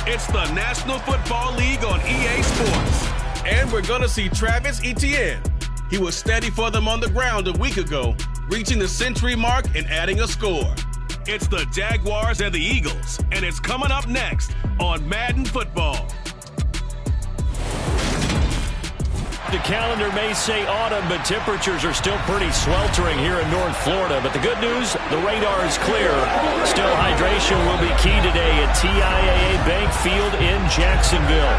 It's the National Football League on EA Sports. And we're going to see Travis Etienne. He was steady for them on the ground a week ago, reaching the century mark and adding a score. It's the Jaguars and the Eagles, and it's coming up next on Madden Football. The calendar may say autumn, but temperatures are still pretty sweltering here in North Florida. But the good news, the radar is clear. Still, hydration will be key today at TIAA Bank Field in Jacksonville.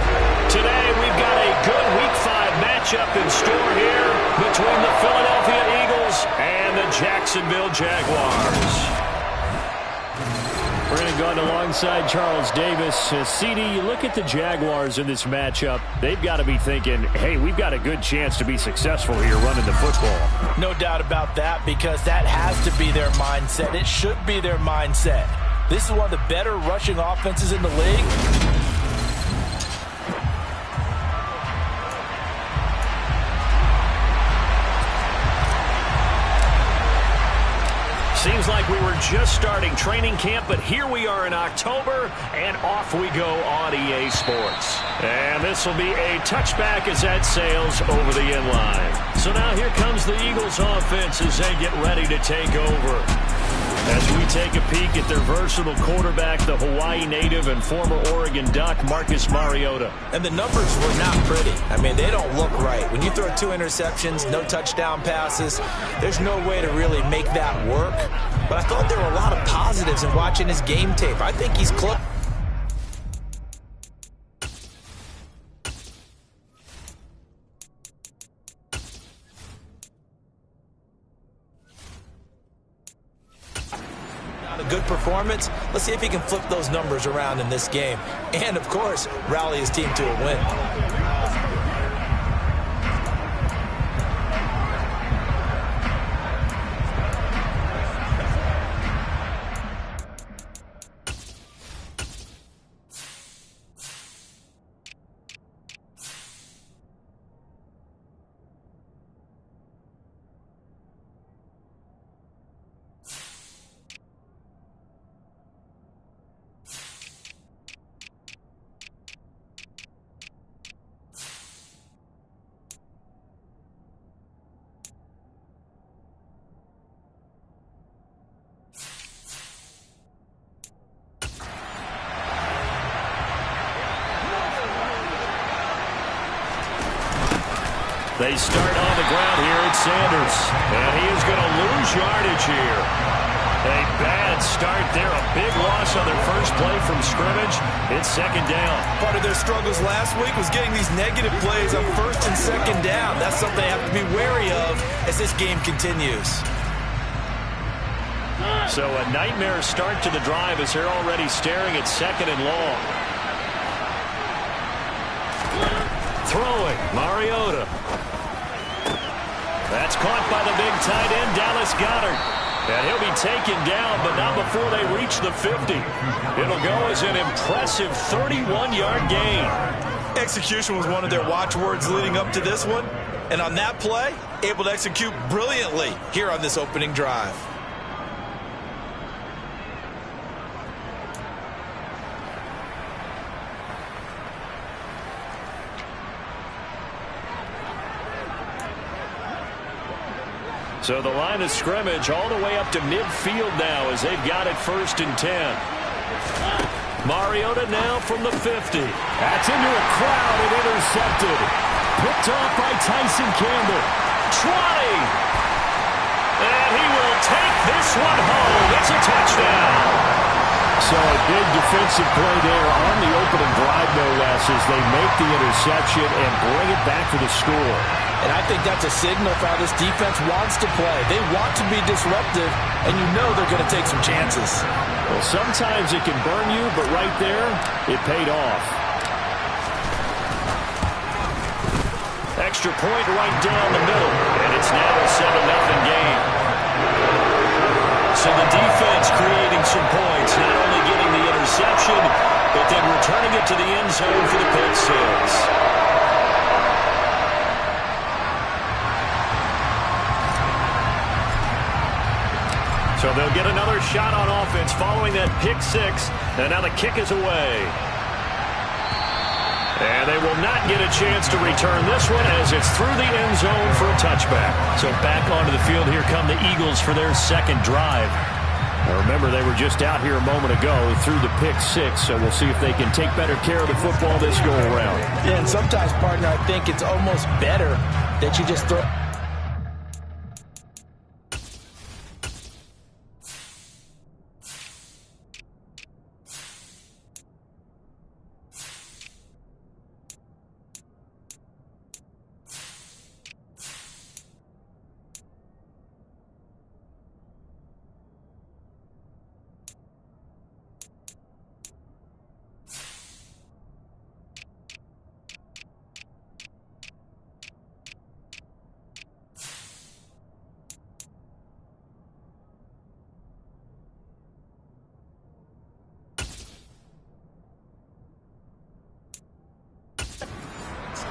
Today, we've got a good Week 5 matchup in store here between the Philadelphia Eagles and the Jacksonville Jaguars. We're going to go alongside Charles Davis. CD, you look at the Jaguars in this matchup. They've got to be thinking, hey, we've got a good chance to be successful here running the football. No doubt about that, because that has to be their mindset. It should be their mindset. This is one of the better rushing offenses in the league. Seems like we were just starting training camp, but here we are in October, and off we go on EA Sports. And this will be a touchback as that sails over the inline. So now here comes the Eagles offense as they get ready to take over. As we take a peek at their versatile quarterback, the Hawaii native and former Oregon Duck, Marcus Mariota. And the numbers were not pretty. I mean, they don't look right. When you throw 2 interceptions, no touchdown passes, there's no way to really make that work. But I thought there were a lot of positives in watching his game tape. I think he's close. Good performance. Let's see if he can flip those numbers around in this game. And, of course, rally his team to a win. They start on the ground here at Sanders, and he is going to lose yardage here. A bad start there, a big loss on their first play from scrimmage. It's second down. Part of their struggles last week was getting these negative plays on first and second down. That's something they have to be wary of as this game continues. So a nightmare start to the drive as they're already staring at second and long. Throwing, Mariota. That's caught by the big tight end, Dallas Goedert. And he'll be taken down, but not before they reach the 50. It'll go as an impressive 31-yard gain. Execution was one of their watchwords leading up to this one. And on that play, able to execute brilliantly here on this opening drive. So the line of scrimmage all the way up to midfield now as they've got it first and 10. Mariota now from the 50. That's into a crowd and intercepted. Picked off by Tyson Campbell. 20. And he will take this one home. It's a touchdown. So a big defensive play there on the opening drive, no less, as they make the interception and bring it back to the score. And I think that's a signal for how this defense wants to play. They want to be disruptive, and you know they're going to take some chances. Well, sometimes it can burn you, but right there, it paid off. Extra point right down the middle, and it's now a 7-0 game. So the defense creating some points, not only getting the interception, but then returning it to the end zone for the pick six. So they'll get another shot on offense following that pick six, and now the kick is away. And they will not get a chance to return this one as it's through the end zone for a touchback. So back onto the field, here come the Eagles for their second drive. Now remember, they were just out here a moment ago through the pick six, so we'll see if they can take better care of the football this go around. Yeah, and sometimes, partner, I think it's almost better that you just throw.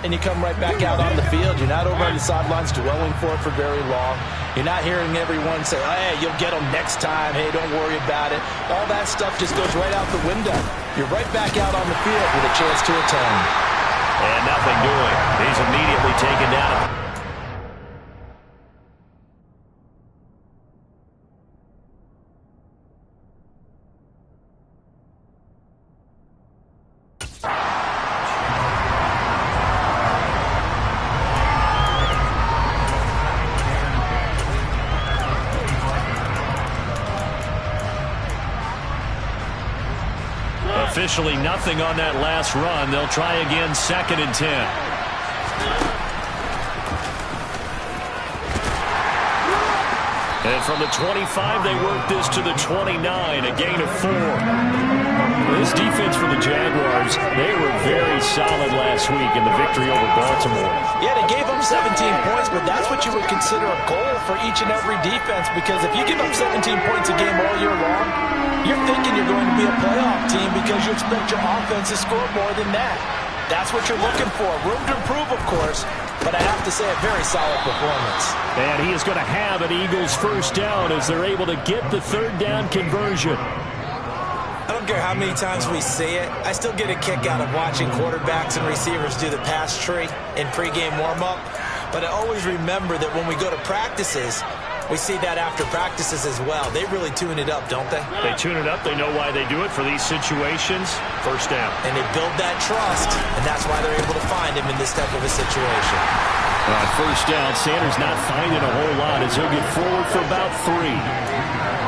And you come right back out on the field. You're not over on the sidelines dwelling for it for very long. You're not hearing everyone say, oh, hey, you'll get them next time. Hey, don't worry about it. All that stuff just goes right out the window. You're right back out on the field with a chance to atone. And nothing doing. He's immediately taken down. Officially nothing on that last run. They'll try again, 2nd and 10. And from the 25, they work this to the 29, a gain of 4. This defense for the Jaguars, they were very solid last week in the victory over Baltimore. Yeah, they gave up 17 points, but that's what you would consider a goal for each and every defense, because if you give up 17 points a game all year long, you're thinking you're going to be a playoff team because you expect your offense to score more than that. That's what you're looking for. Room to improve, of course, but I have to say a very solid performance. And he is going to have an Eagles first down as they're able to get the third down conversion. I don't care how many times we see it. I still get a kick out of watching quarterbacks and receivers do the pass tree in pregame warm-up. But I always remember that when we go to practices, we see that after practices as well. They really tune it up, don't they? They tune it up. They know why they do it for these situations. First down. And they build that trust, and that's why they're able to find him in this type of a situation. On first down, Sanders not finding a whole lot as he'll get forward for about 3.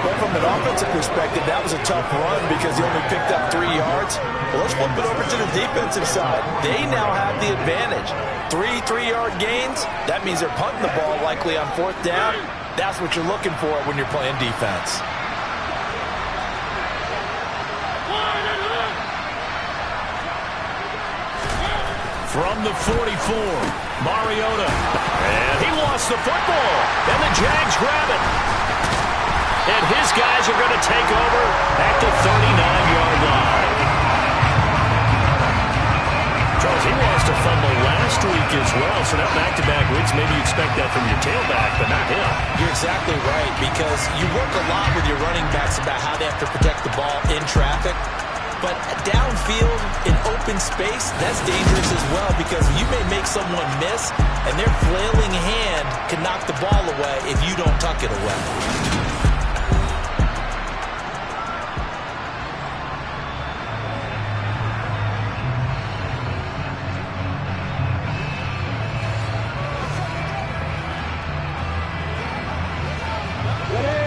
Well, from an offensive perspective, that was a tough run because he only picked up 3 yards. Well, let's flip it over to the defensive side. They now have the advantage. 3 3-yard gains. That means they're punting the ball likely on 4th down. That's what you're looking for when you're playing defense. From the 44, Mariota. And he lost the football. And the Jags grab it. And his guys are going to take over at the 39-yard line. Charles, he lost a fumble last week as well, so now back-to-back wins. Maybe you expect that from your tailback, but not him. You're exactly right, because you work a lot with your running backs about how they have to protect the ball in traffic. But downfield, in open space, that's dangerous as well, because you may make someone miss, and their flailing hand can knock the ball away if you don't tuck it away.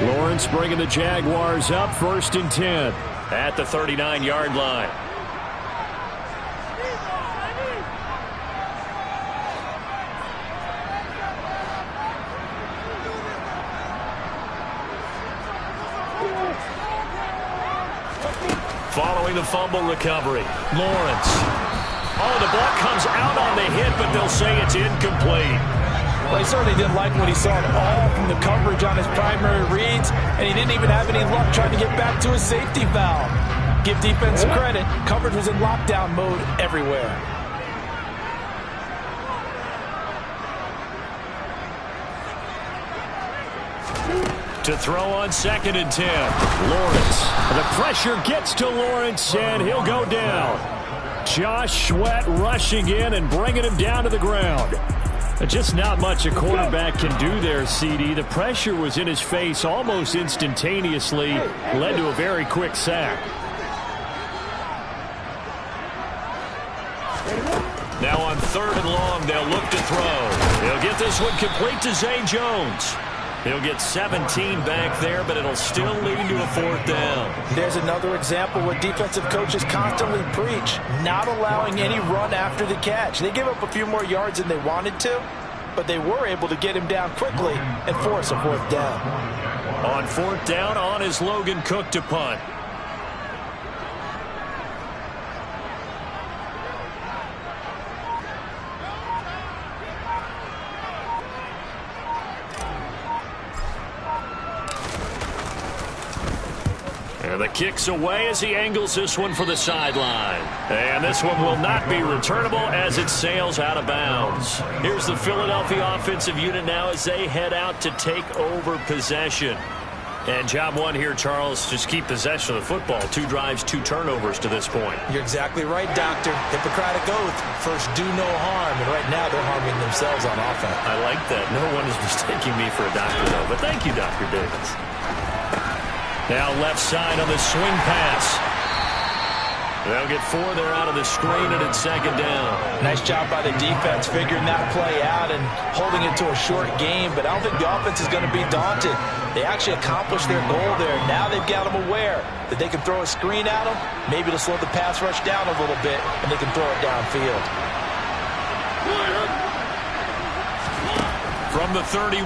Lawrence bringing the Jaguars up, 1st and 10 at the 39-yard line. Following the fumble recovery, Lawrence. Oh, the ball comes out on the hit, but they'll say it's incomplete. Well, he certainly didn't like what he saw at all from the coverage on his primary reads, and he didn't even have any luck trying to get back to his safety valve. Give defense credit. Coverage was in lockdown mode everywhere. To throw on 2nd and 10. Lawrence. The pressure gets to Lawrence, and he'll go down. Josh Sweat rushing in and bringing him down to the ground. Just not much a quarterback can do there, CD. The pressure was in his face almost instantaneously, led to a very quick sack. Now on 3rd and long, they'll look to throw. He'll get this one complete to Zay Jones. He'll get 17 back there, but it'll still lead to a 4th down. There's another example where defensive coaches constantly preach, not allowing any run after the catch. They give up a few more yards than they wanted to, but they were able to get him down quickly and force a 4th down. On 4th down, on is Logan Cook to punt. The kick's away as he angles this one for the sideline. And this one will not be returnable as it sails out of bounds. Here's the Philadelphia offensive unit now as they head out to take over possession. And job one here, Charles, just keep possession of the football. 2 drives, 2 turnovers to this point. You're exactly right, Doctor. Hippocratic oath. First, do no harm. And right now, they're harming themselves on offense. I like that. No one is mistaking me for a doctor, though. But thank you, Dr. Davis. Now left side on the swing pass. They'll get 4 there out of the screen, and it's 2nd down. Nice job by the defense figuring that play out and holding it to a short game, but I don't think the offense is going to be daunted. They actually accomplished their goal there. Now they've got them aware that they can throw a screen at them, maybe to slow the pass rush down a little bit, and they can throw it downfield. From the 31,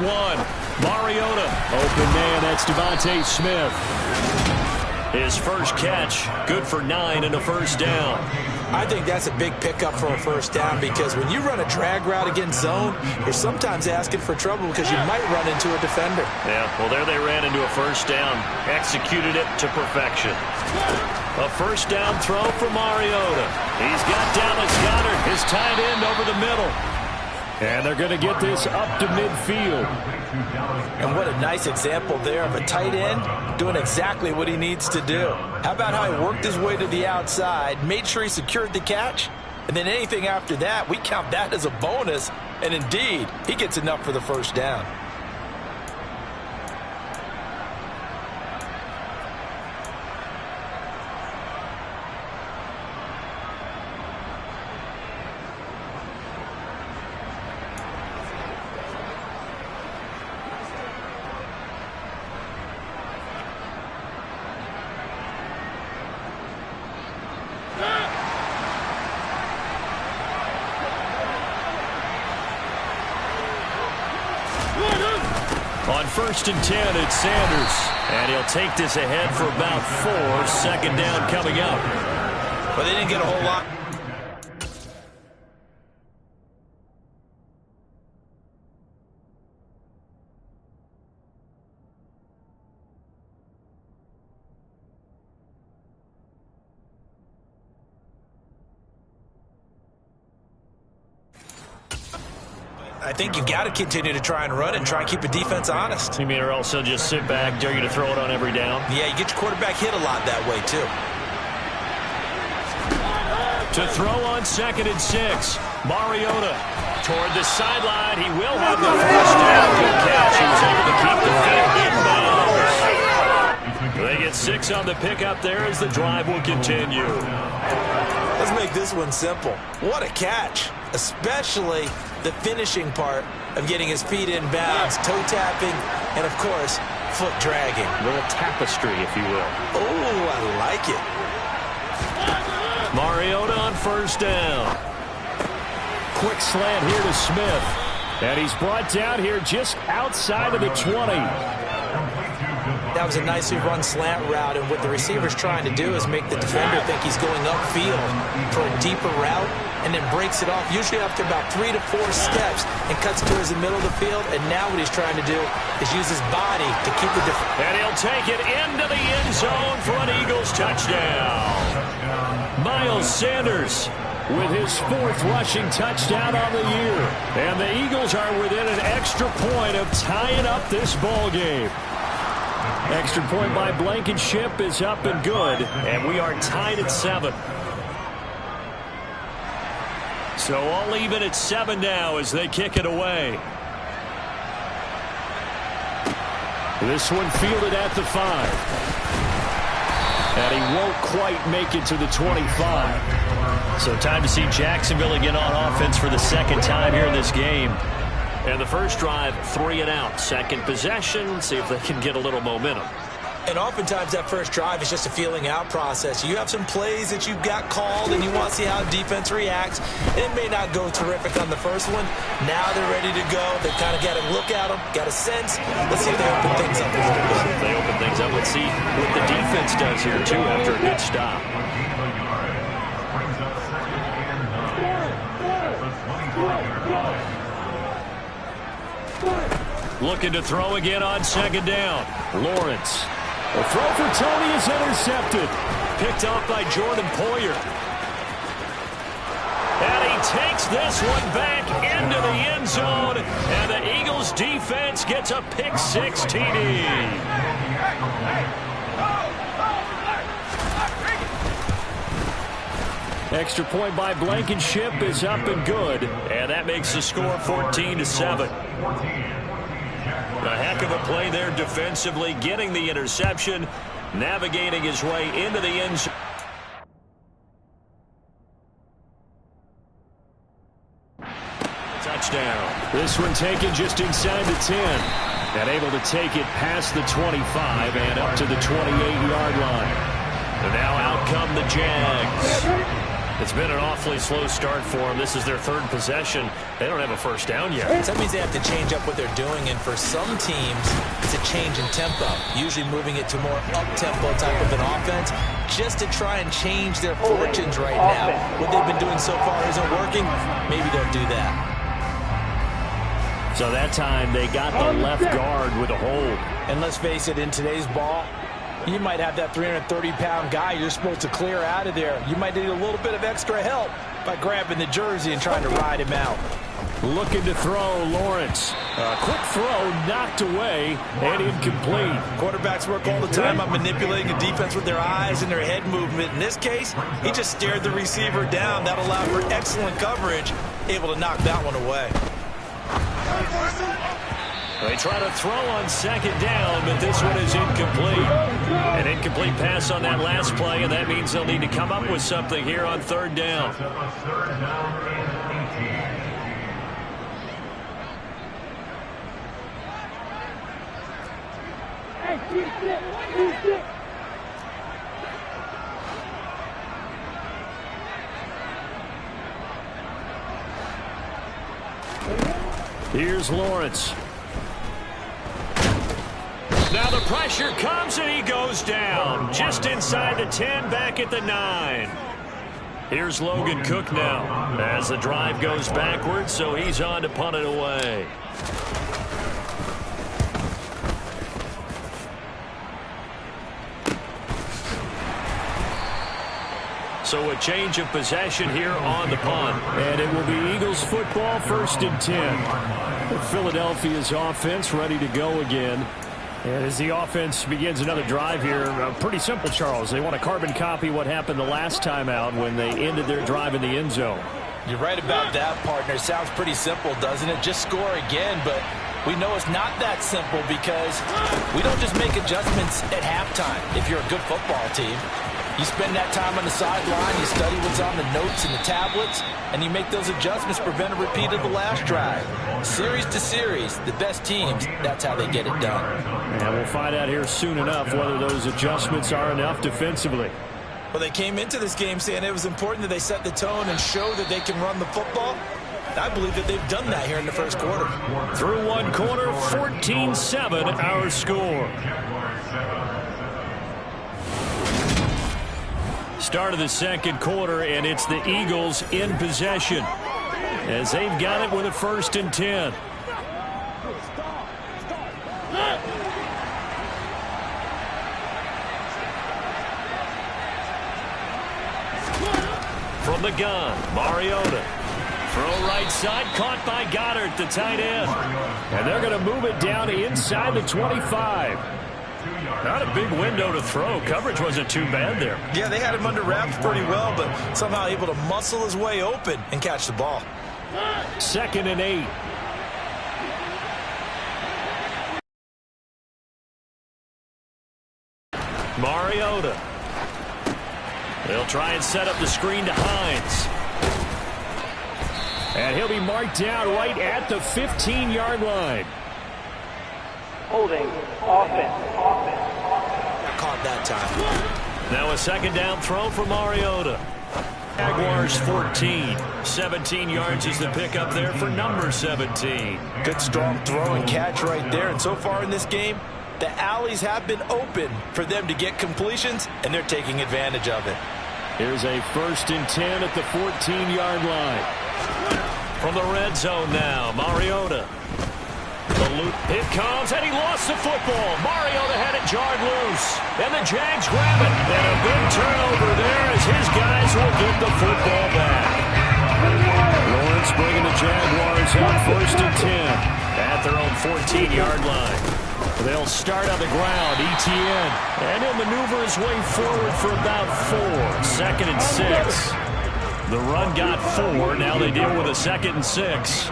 Mariota. Open man, that's Devontae Smith. His first catch, good for 9 and a 1st down. I think that's a big pickup for a 1st down because when you run a drag route against zone, you're sometimes asking for trouble because you might run into a defender. Yeah, well, there they ran into a 1st down. Executed it to perfection. A 1st down throw for Mariota. He's got Dallas Goedert, his tight end, over the middle. And they're going to get this up to midfield. And what a nice example there of a tight end doing exactly what he needs to do. How about how he worked his way to the outside, made sure he secured the catch, and then anything after that, we count that as a bonus. And indeed, he gets enough for the 1st down. On 1st and 10, it's Sanders. And he'll take this ahead for about 4. 2nd down coming up. But they didn't get a whole lot. I think you've got to continue to try and run and try and keep the defense honest. You mean or else they'll just sit back, dare you to throw it on every down? Yeah, you get your quarterback hit a lot that way, too. To throw on 2nd and 6. Mariota toward the sideline. He will have the 1st down. Good catch. He was able to keep the feet in bounds. They get 6 on the pickup there as the drive will continue. Let's make this one simple. What a catch, especially the finishing part of getting his feet in bounds, toe tapping, and of course, foot dragging. A little tapestry, if you will. Oh, I like it. Mariota on 1st down. Quick slant here to Smith. And he's brought down here just outside of the 20. That was a nicely run slant route, and what the receiver's trying to do is make the defender think he's going upfield for a deeper route, and then breaks it off, usually after about 3 to 4 steps, and cuts towards the middle of the field. And now what he's trying to do is use his body to keep the defender. And he'll take it into the end zone for an Eagles touchdown. Miles Sanders with his 4th rushing touchdown on the year. And the Eagles are within an extra point of tying up this ball game. Extra point by Blankenship is up and good, and we are tied at 7. So all even at 7 now as they kick it away. This one fielded at the 5. And he won't quite make it to the 25. So time to see Jacksonville again on offense for the second time here in this game. And the first drive, 3 and out. Second possession, see if they can get a little momentum. And oftentimes that first drive is just a feeling out process. You have some plays that you've got called and you want to see how defense reacts. It may not go terrific on the first one. Now they're ready to go. They've kind of got a look at them, got a sense. Let's see if they open things up a little bit. If they open things up, let's see what the defense does here, too, after a good stop. Looking to throw again on second down. Lawrence. The throw for Tony is intercepted. Picked off by Jordan Poyer. And he takes this one back into the end zone. And the Eagles defense gets a pick-6 TD. Extra point by Blankenship is up and good. And that makes the score 14-7. A heck of a play there defensively, getting the interception, navigating his way into the end zone. Touchdown. This one taken just inside the 10. And able to take it past the 25 and up to the 28-yard line. And now out come the Jags. It's been an awfully slow start for them. This is their third possession. They don't have a first down yet. So that means they have to change up what they're doing, and for some teams, it's a change in tempo, usually moving it to more up-tempo type of an offense, just to try and change their fortunes right now. What they've been doing so far isn't working. Maybe they'll do that. So that time, they got the left guard with a hold. And let's face it, in today's ball, you might have that 330-pound guy you're supposed to clear out of there. You might need a little bit of extra help by grabbing the jersey and trying to ride him out. Looking to throw, Lawrence. A quick throw, knocked away, and incomplete. Quarterbacks work all the time on manipulating a defense with their eyes and their head movement. In this case, he just stared the receiver down. That allowed for excellent coverage, able to knock that one away. They try to throw on second down, but this one is incomplete. An incomplete pass on that last play, and that means they'll need to come up with something here on third down. Here's Lawrence. Now the pressure comes and he goes down. Just inside the 10, back at the 9. Here's Logan Cook now as the drive goes backwards, so he's on to punt it away. So a change of possession here on the punt. And it will be Eagles football, 1st and 10. Philadelphia's offense ready to go again. And as the offense begins another drive here, pretty simple, Charles. They want to carbon copy what happened the last time out when they ended their drive in the end zone. You're right about that, partner. Sounds pretty simple, doesn't it? Just score again, but we know it's not that simple because we don't just make adjustments at halftime if you're a good football team. You spend that time on the sideline, you study what's on the notes and the tablets, and you make those adjustments to prevent a repeat of the last drive. Series to series, the best teams, that's how they get it done. And we'll find out here soon enough whether those adjustments are enough defensively. Well, they came into this game saying it was important that they set the tone and show that they can run the football. I believe that they've done that here in the first quarter. Through one quarter, 14-7 our score. Start of the second quarter, and it's the Eagles in possession as they've got it with a 1st and 10. From the gun, Mariota. Throw right side, caught by Goddard, the tight end. And they're going to move it down inside the 25. Not a big window to throw. Coverage wasn't too bad there. Yeah, they had him under wraps pretty well, but somehow able to muscle his way open and catch the ball. 2nd and 8. Mariota. They'll try and set up the screen to Hines. And he'll be marked down right at the 15-yard line. Holding offense. Caught that time. Now a 2nd down throw for Mariota. Jaguars 14. 17 yards is the pickup there for number 17. Good strong throw and catch right there. And so far in this game, the alleys have been open for them to get completions, and they're taking advantage of it. Here's a 1st and 10 at the 14-yard line. From the red zone now, Mariota. The loop, it comes, and he lost the football. Mariota had it jarred loose, and the Jags grab it. And a big turnover there as his guys will get the football back. Lawrence bringing the Jaguars up 1st and 10 at their own 14-yard line. They'll start on the ground, Etienne, and he'll maneuver his way forward for about 4. 2nd and 6. The run got 4. Now they deal with a 2nd and 6.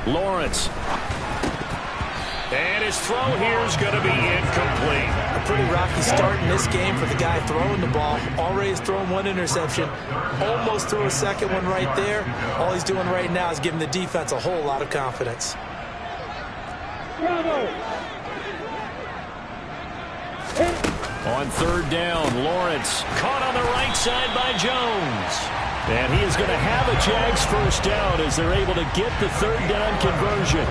Lawrence. And his throw here is going to be incomplete. A pretty rocky start in this game for the guy throwing the ball. Already has thrown 1 interception. Almost threw a 2nd one right there. All he's doing right now is giving the defense a whole lot of confidence. On 3rd down, Lawrence caught on the right side by Jones. And he is going to have a Jags 1st down as they're able to get the 3rd down conversion.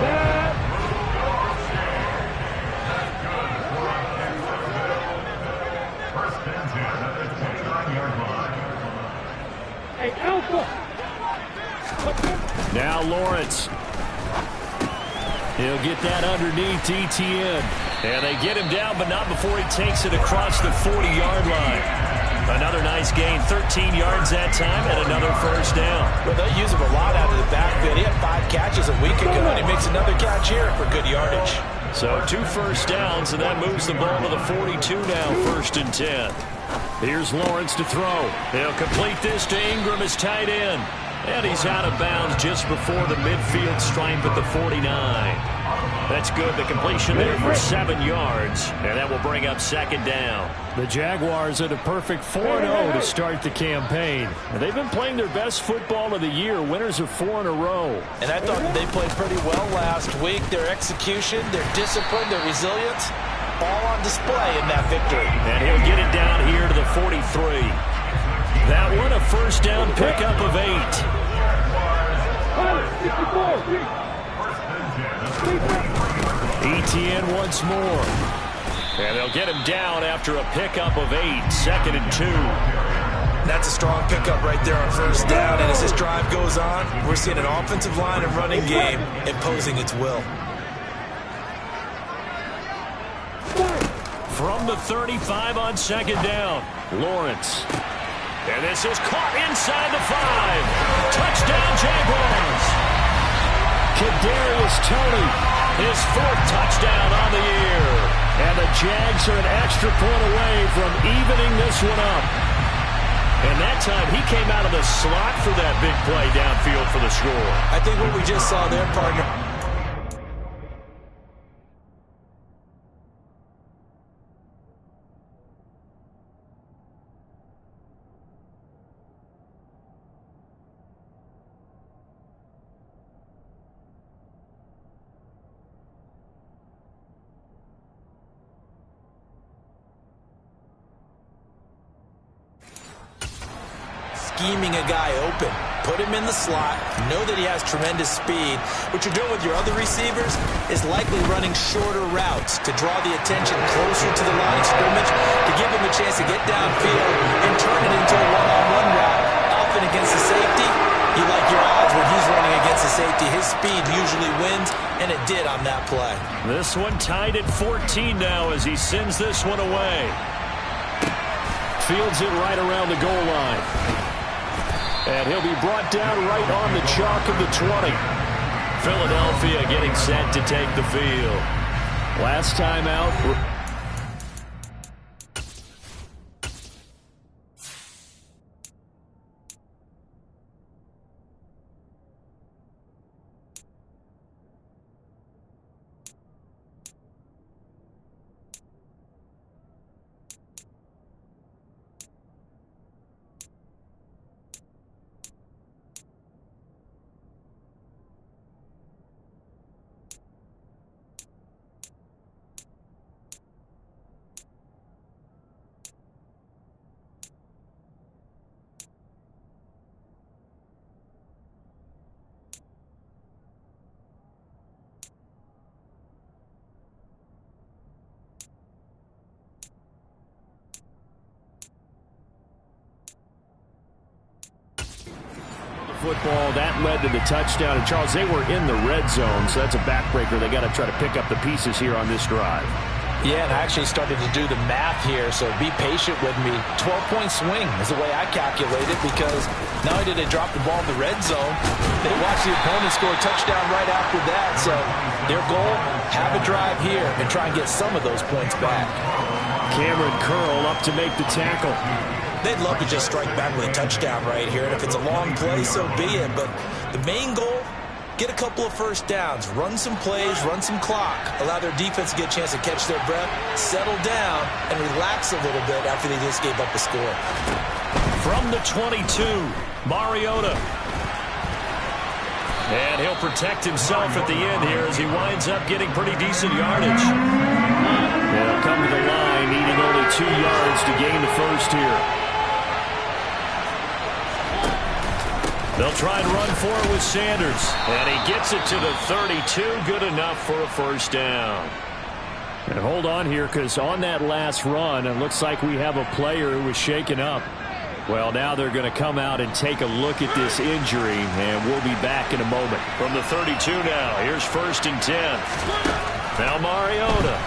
Now Lawrence. He'll get that underneath Etienne. And they get him down, but not before he takes it across the 40-yard line. Another nice gain, 13 yards that time, and another 1st down. Well, they'll use him a lot out of the backfield. He had 5 catches a week ago, and he makes another catch here for good yardage. So 2 1st downs, and that moves the ball to the 42 now, 1st and 10. Here's Lawrence to throw. He'll complete this to Ingram as tight end. And he's out of bounds just before the midfield stripe at the 49. That's good. The completion there for 7 yards. And that will bring up 2nd down. The Jaguars at a perfect 4-0 to start the campaign. And they've been playing their best football of the year. Winners of 4 in a row. And I thought they played pretty well last week. Their execution, their discipline, their resilience, all on display in that victory. And he'll get it down here to the 43. That one a 1st down pickup of 8. Etienne once more. And they'll get him down after a pickup of 8. 2nd and 2. That's a strong pickup right there on 1st down. And as this drive goes on, we're seeing an offensive line and running game imposing its will. From the 35 on 2nd down, Lawrence. And this is caught inside the 5. Touchdown, Jaguars. Kadarius Toney, his 4th touchdown on the year. And the Jags are an extra point away from evening this one up. And that time he came out of the slot for that big play downfield for the score. I think what we just saw there, partner. Scheming a guy open, put him in the slot, know that he has tremendous speed. What you're doing with your other receivers is likely running shorter routes to draw the attention closer to the line of scrimmage, to give him a chance to get downfield and turn it into a one-on-one route. Often against the safety, you like your odds when he's running against the safety. His speed usually wins, and it did on that play. This one tied at 14 now as he sends this one away. Fields it right around the goal line. And he'll be brought down right on the chalk of the 20. Philadelphia getting set to take the field. Last time out. Football that led to the touchdown. And Charles, they were in the red zone, so that's a backbreaker. They got to try to pick up the pieces here on this drive. Yeah, and I actually started to do the math here, so be patient with me. 12-point swing is the way I calculate it, because not only did they drop the ball in the red zone, they watched the opponent score a touchdown right after that. So their goal, have a drive here and try and get some of those points back. Cameron Curl up to make the tackle. They'd love to just strike back with a touchdown right here, and if it's a long play, so be it. But the main goal, get a couple of first downs, run some plays, run some clock, allow their defense to get a chance to catch their breath, settle down, and relax a little bit after they just gave up a score. From the 22, Mariota. And he'll protect himself at the end here as he winds up getting pretty decent yardage. They'll come to the line, needing only 2 yards to gain the first here. They'll try and run for it with Sanders. And he gets it to the 32. Good enough for a first down. And hold on here, because on that last run, it looks like we have a player who was shaken up. Well, now they're going to come out and take a look at this injury, and we'll be back in a moment. From the 32 now, here's 1st and 10. Now Mariota.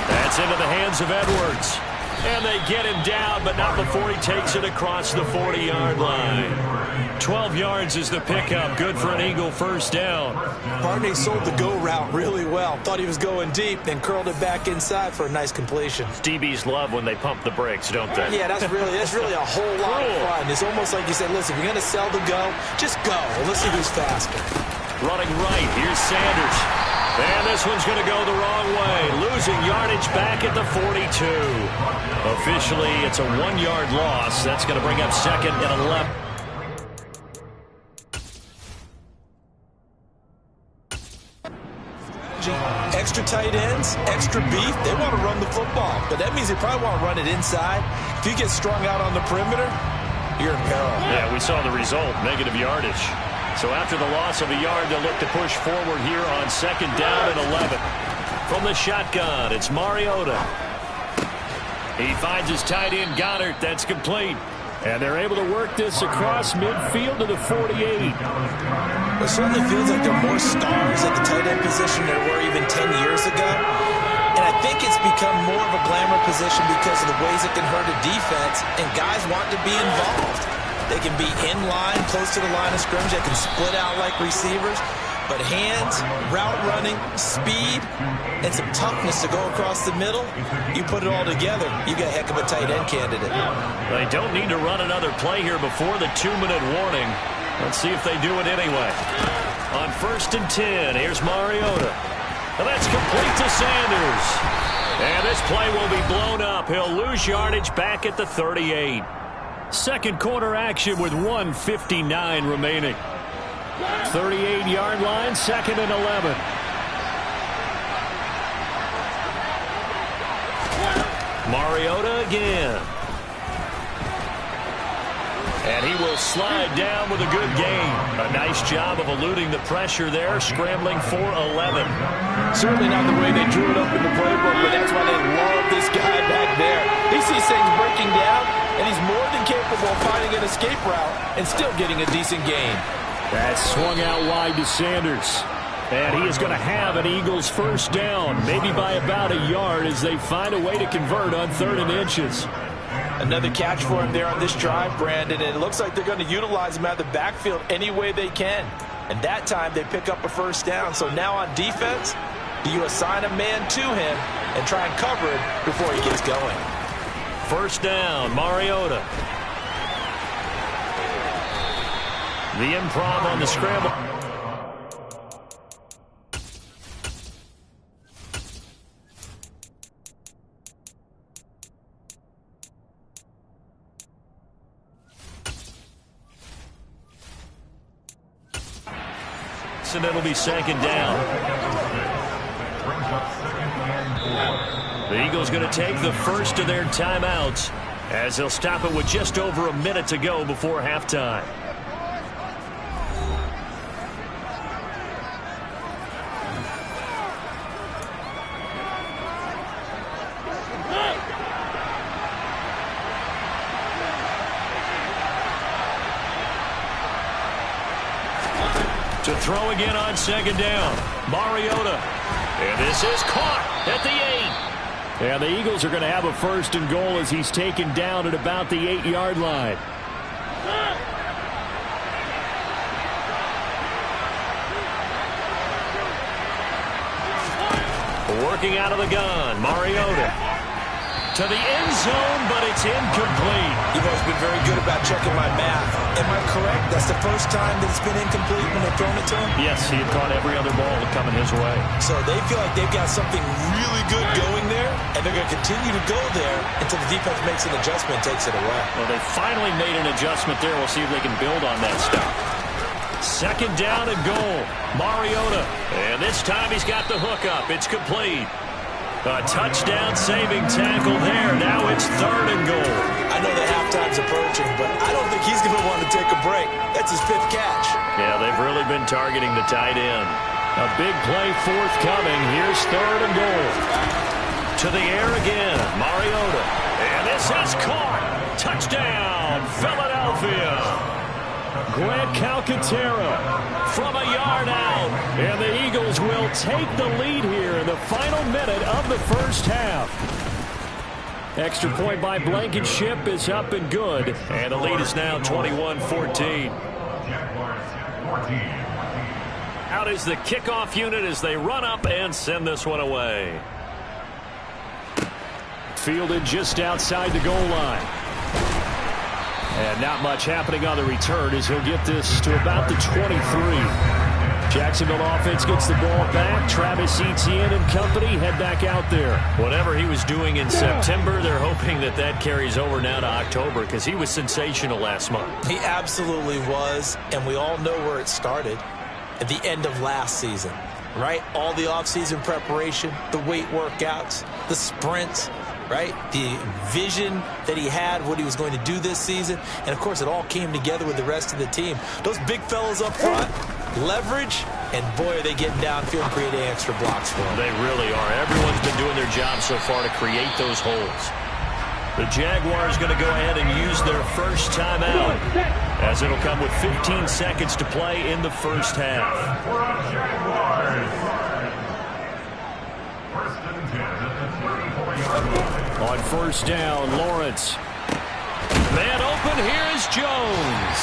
That's into the hands of Edwards. And they get him down, but not before he takes it across the 40-yard line. 12 yards is the pickup. Good for an Eagle first down. Barney sold the go route really well. Thought he was going deep, then curled it back inside for a nice completion. DBs love when they pump the brakes, don't they? Yeah, that's really a whole lot of fun. It's almost like you said, listen, if you're going to sell the go, just go. Let's see who's faster. Running right, here's Sanders. And this one's going to go the wrong way. Losing yardage back at the 42. Officially, it's a 1-yard loss. That's going to bring up 2nd and 11. Extra tight ends, extra beef. They want to run the football, but that means they probably want to run it inside. If you get strung out on the perimeter, you're in peril. Yeah, we saw the result, negative yardage. So after the loss of a yard, they'll look to push forward here on 2nd down and 11. From the shotgun, it's Mariota. He finds his tight end, Goddard. That's complete. And they're able to work this across midfield to the 48. It certainly feels like there are more stars at the tight end position than there were even 10 years ago. And I think it's become more of a glamour position because of the ways it can hurt a defense, and guys want to be involved. They can be in line, close to the line of scrimmage. They can split out like receivers. But hands, route running, speed, and some toughness to go across the middle, you put it all together, you got a heck of a tight end candidate. They don't need to run another play here before the 2-minute warning. Let's see if they do it anyway. On 1st and 10, here's Mariota. And that's complete to Sanders. And this play will be blown up. He'll lose yardage back at the 38. Second quarter action with 1:59 remaining. 38-yard line, 2nd and 11. Mariota again. And he will slide down with a good gain. A nice job of eluding the pressure there, scrambling for 11. Certainly not the way they drew it up in the playbook, but that's why they love this guy back there. He sees things breaking down, and he's more than capable of finding an escape route and still getting a decent gain. That swung out wide to Sanders. And he is going to have an Eagles first down, maybe by about a yard as they find a way to convert on 3rd and inches. Another catch for him there on this drive, Brandon, and it looks like they're going to utilize him out of the backfield any way they can. And that time they pick up a first down. So now on defense, do you assign a man to him and try and cover it before he gets going? First down, Mariota. The improv on the scramble. And it'll be 2nd down. The Eagles going to take the first of their timeouts as they'll stop it with just over a minute to go before halftime. To throw again on 2nd down. Mariota. And this is caught at the 8. And the Eagles are going to have a 1st and goal as he's taken down at about the 8-yard line. Working out of the gun. Mariota. To the end zone, but it's incomplete. You've always been very good about checking my math. Am I correct? That's the first time that it's been incomplete when they've thrown it to him? Yes, he had caught every other ball coming his way. So they feel like they've got something really good going there, and they're going to continue to go there until the defense makes an adjustment and takes it away. Well, they finally made an adjustment there. We'll see if they can build on that stuff. 2nd down and goal. Mariota. And this time he's got the hook up. It's complete. A touchdown-saving tackle there. Now it's 3rd and goal. I know that halftime's approaching, but I don't think he's going to want to take a break. That's his 5th catch. Yeah, they've really been targeting the tight end. A big play forthcoming. Here's 3rd and goal. To the air again. Mariota. And this is caught. Touchdown, Philadelphia. Grant Calcaterra from a yard out. And the Eagles will take the lead here in the final minute of the first half. Extra point by Blankenship is up and good. And the lead is now 21-14. Out is the kickoff unit as they run up and send this one away. Fielded just outside the goal line. And not much happening on the return as he'll get this to about the 23. Jacksonville offense gets the ball back. Travis Etienne and company head back out there. Whatever he was doing in September, they're hoping that that carries over now to October because he was sensational last month. He absolutely was, and we all know where it started at the end of last season, right? All the offseason preparation, the weight workouts, the sprints, right? The vision that he had, what he was going to do this season. And, of course, it all came together with the rest of the team. Those big fellas up front, leverage, and, boy, are they getting downfield and creating extra blocks for them. They really are. Everyone's been doing their job so far to create those holes. The Jaguars going to go ahead and use their first timeout as it'll come with 15 seconds to play in the first half. On first down, Lawrence. Man open, here is Jones.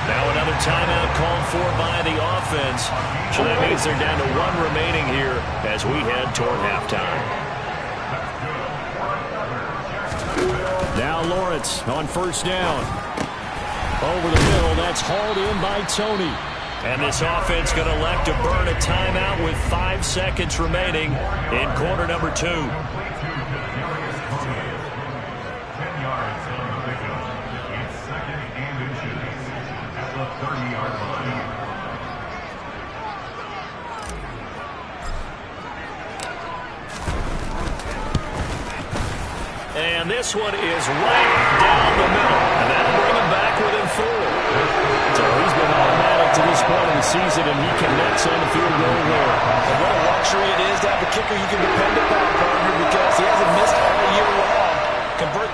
Now another timeout called for by the offense. So that means they're down to 1 remaining here as we head toward halftime. Now Lawrence on first down. Over the middle, that's hauled in by Tony. And this offense going to elect to burn a timeout with 5 seconds remaining in quarter number 2. And this one is right down the middle. And that'll bring him back within 4. So he's been automatic to this point of the season, and he connects on the field goal there. And what a luxury it is to have a kicker you can depend upon, partner, because he hasn't missed all year long. Convert.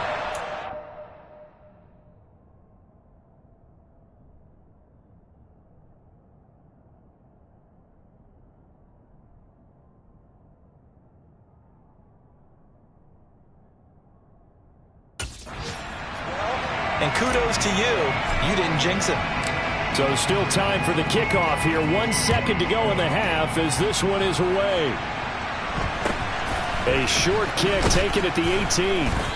And kudos to you. You didn't jinx him. So still time for the kickoff here. 1 second to go in the half as this one is away. A short kick taken at the 18.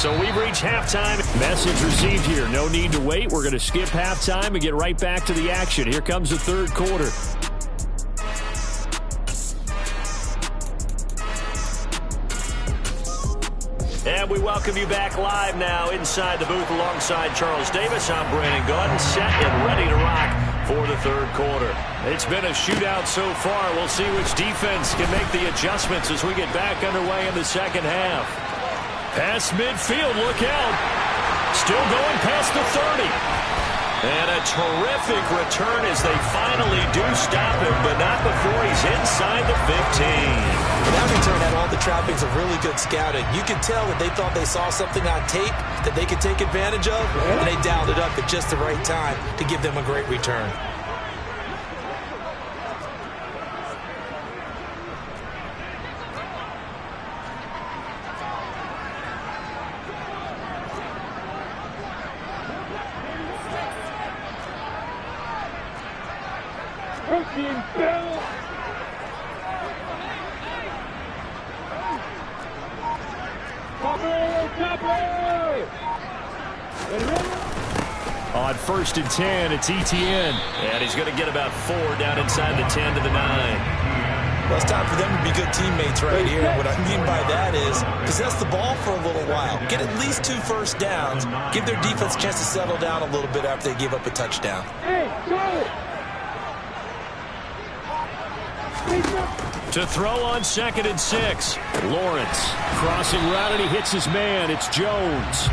So we've reached halftime. Message received here. No need to wait. We're going to skip halftime and get right back to the action. Here comes the third quarter. And we welcome you back live now inside the booth alongside Charles Davis. I'm Brandon Gaudin, set and ready to rock for the third quarter. It's been a shootout so far. We'll see which defense can make the adjustments as we get back underway in the second half. Past midfield, look out. Still going past the 30. And a terrific return as they finally do stop him, but not before he's inside the 15. That return had all the trappings of really good scouting. You could tell that they thought they saw something on tape that they could take advantage of, and they dialed it up at just the right time to give them a great return. On 1st and 10, it's Etienne. And he's going to get about 4 down inside the 10 to the 9. Well, it's time for them to be good teammates right here. What I mean by that is possess the ball for a little while. Get at least 2 first downs. Give their defense a chance to settle down a little bit after they give up a touchdown. To throw on 2nd and 6. Lawrence crossing route, and he hits his man. It's Jones.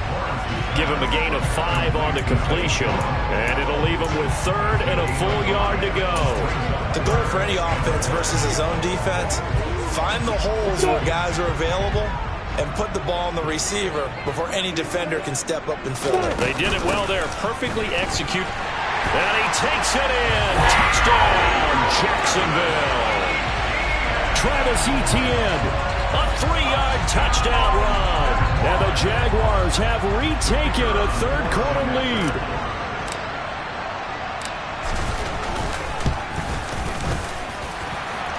Give him a gain of 5 on the completion. And it'll leave him with 3rd and a full yard to go. The goal for any offense versus his own defense, find the holes where guys are available and put the ball on the receiver before any defender can step up and fill it. They did it well there. Perfectly execute. And he takes it in. Touchdown, Jacksonville. Travis Etienne, a 3-yard touchdown run. And the Jaguars have retaken a third-quarter lead.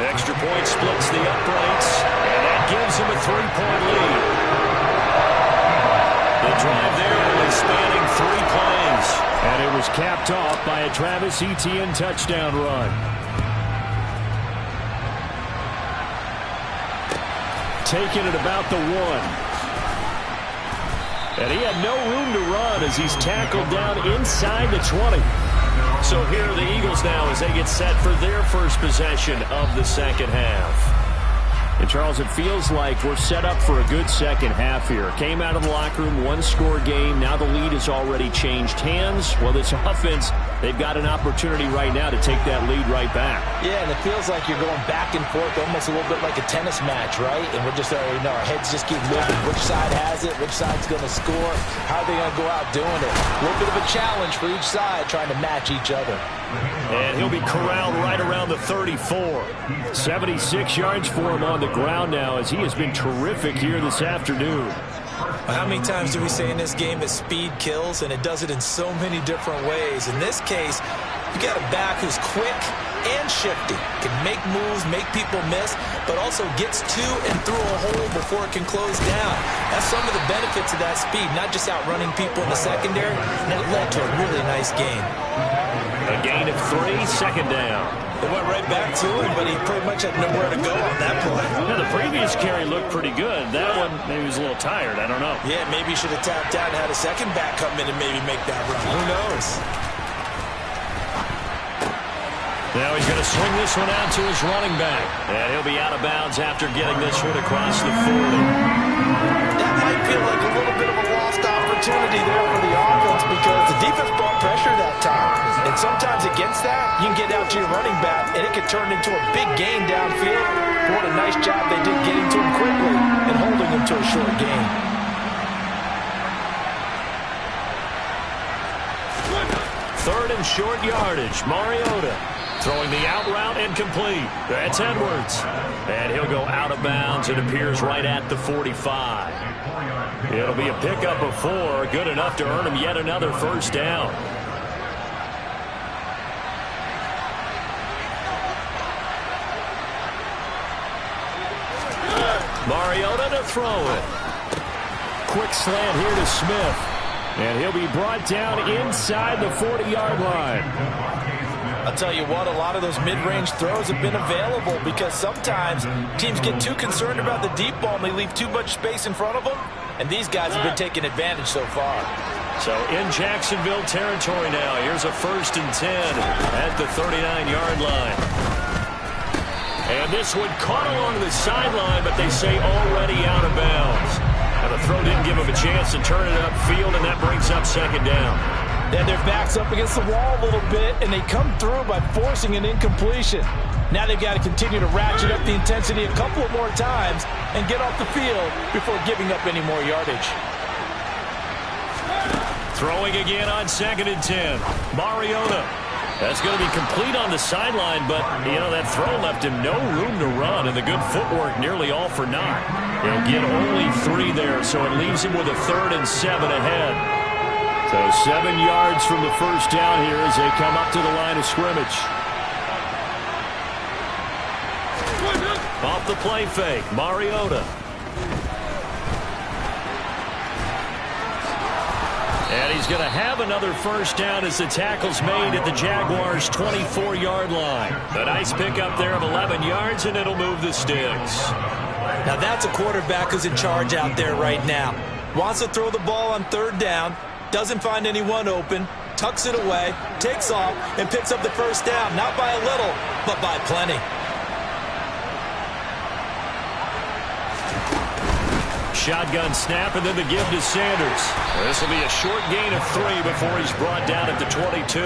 Extra point splits the uprights, and that gives him a 3-point lead. The drive there only spanning 3 plays. And it was capped off by a Travis Etienne touchdown run. Taking it about the 1. And he had no room to run as he's tackled down inside the 20. So here are the Eagles now as they get set for their first possession of the second half. And, Charles, it feels like we're set up for a good second half here. Came out of the locker room, 1-score game. Now the lead has already changed hands. Well, this offense, they've got an opportunity right now to take that lead right back. Yeah, and it feels like you're going back and forth almost a little bit like a tennis match, right? And we're just already know our heads just keep moving. Which side has it? Which side's going to score? How are they going to go out doing it? A little bit of a challenge for each side trying to match each other. And he'll be corralled right around the 34. 76 yards for him on the ground now as he has been terrific here this afternoon. How many times do we say in this game that speed kills, and it does it in so many different ways? In this case, you got a back who's quick and shifty, can make moves, make people miss, but also gets to and through a hole before it can close down. That's some of the benefits of that speed, not just outrunning people in the secondary, and that led to a really nice game. A gain of 3, 2nd down. They went right back to him, but he pretty much had nowhere to go on that play. Yeah, the previous carry looked pretty good. That one, maybe he was a little tired. I don't know. Yeah, maybe he should have tapped out and had a second back come in and maybe make that run. Who knows? Now he's going to swing this one out to his running back. And he'll be out of bounds after getting this one across the 40. That might feel like a little bit of a lost opportunity there for the offense because the defense brought pressure that time. And sometimes against that, you can get out to your running back, and it could turn into a big gain downfield. But what a nice job they did getting to him quickly and holding him to a short gain. Third and short yardage. Mariota throwing the out route and complete. That's Edwards. And he'll go out of bounds. It appears right at the 45. It'll be a pickup of 4. Good enough to earn him yet another first down. Mariota to throw it. quick slant here to Smith. And he'll be brought down inside the 40-yard line. I'll tell you what, a lot of those mid-range throws have been available because sometimes teams get too concerned about the deep ball and they leave too much space in front of them. And these guys have been taking advantage so far. So in Jacksonville territory now, here's a 1st and 10 at the 39-yard line. And this one caught along the sideline, but they say already out of bounds. And the throw didn't give him a chance to turn it upfield, and that brings up 2nd down. Then their back's up against the wall a little bit, and they come through by forcing an incompletion. Now they've got to continue to ratchet up the intensity a couple of more times and get off the field before giving up any more yardage. Throwing again on 2nd and 10. Mariota. That's going to be complete on the sideline, but, you know, that throw left him no room to run, and the good footwork nearly all for naught. He'll get only 3 there, so it leaves him with a 3rd and 7 ahead. So 7 yards from the first down here as they come up to the line of scrimmage. Off the play fake, Mariota. And he's going to have another first down as the tackle's made at the Jaguars' 24-yard line. A nice pickup there of 11 yards, and it'll move the sticks. Now that's a quarterback who's in charge out there right now. Wants to throw the ball on 3rd down, doesn't find anyone open, tucks it away, takes off, and picks up the first down. Not by a little, but by plenty. Shotgun snap, and then the give to Sanders. This will be a short gain of 3 before he's brought down at the 22.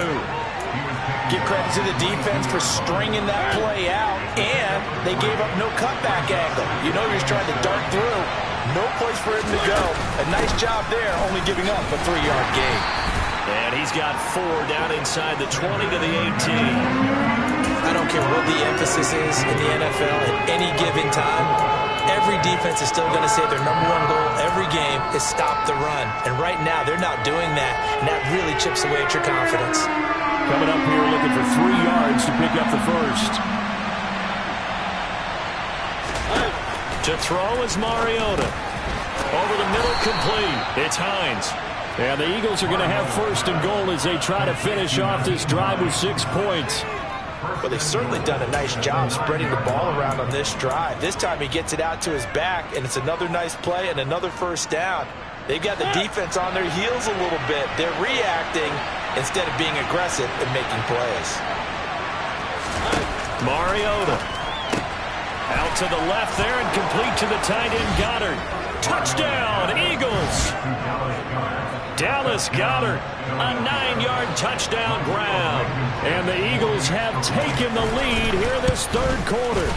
Give credit to the defense for stringing that play out, and they gave up no cutback angle. You know you're just trying to dart through. No place for him to go. A nice job there, only giving up a 3-yard gain. And he's got 4 down inside the 20 to the 18. I don't care what the emphasis is in the NFL at any given time. Every defense is still going to say their #1 goal every game is stop the run. And right now, they're not doing that, and that really chips away at your confidence. Coming up here looking for 3 yards to pick up the first. To throw is Mariota. Over the middle, complete. It's Hines. And the Eagles are going to have 1st and goal as they try to finish off this drive with 6 points. But they've certainly done a nice job spreading the ball around on this drive. This time he gets it out to his back, and it's another nice play and another first down. They've got the defense on their heels a little bit. They're reacting instead of being aggressive and making plays. Mariota. Out to the left there and complete to the tight end Goddard. Touchdown, Eagles. Dallas Goddard, a 9-yard touchdown grab. And the Eagles have taken the lead here this 3rd quarter.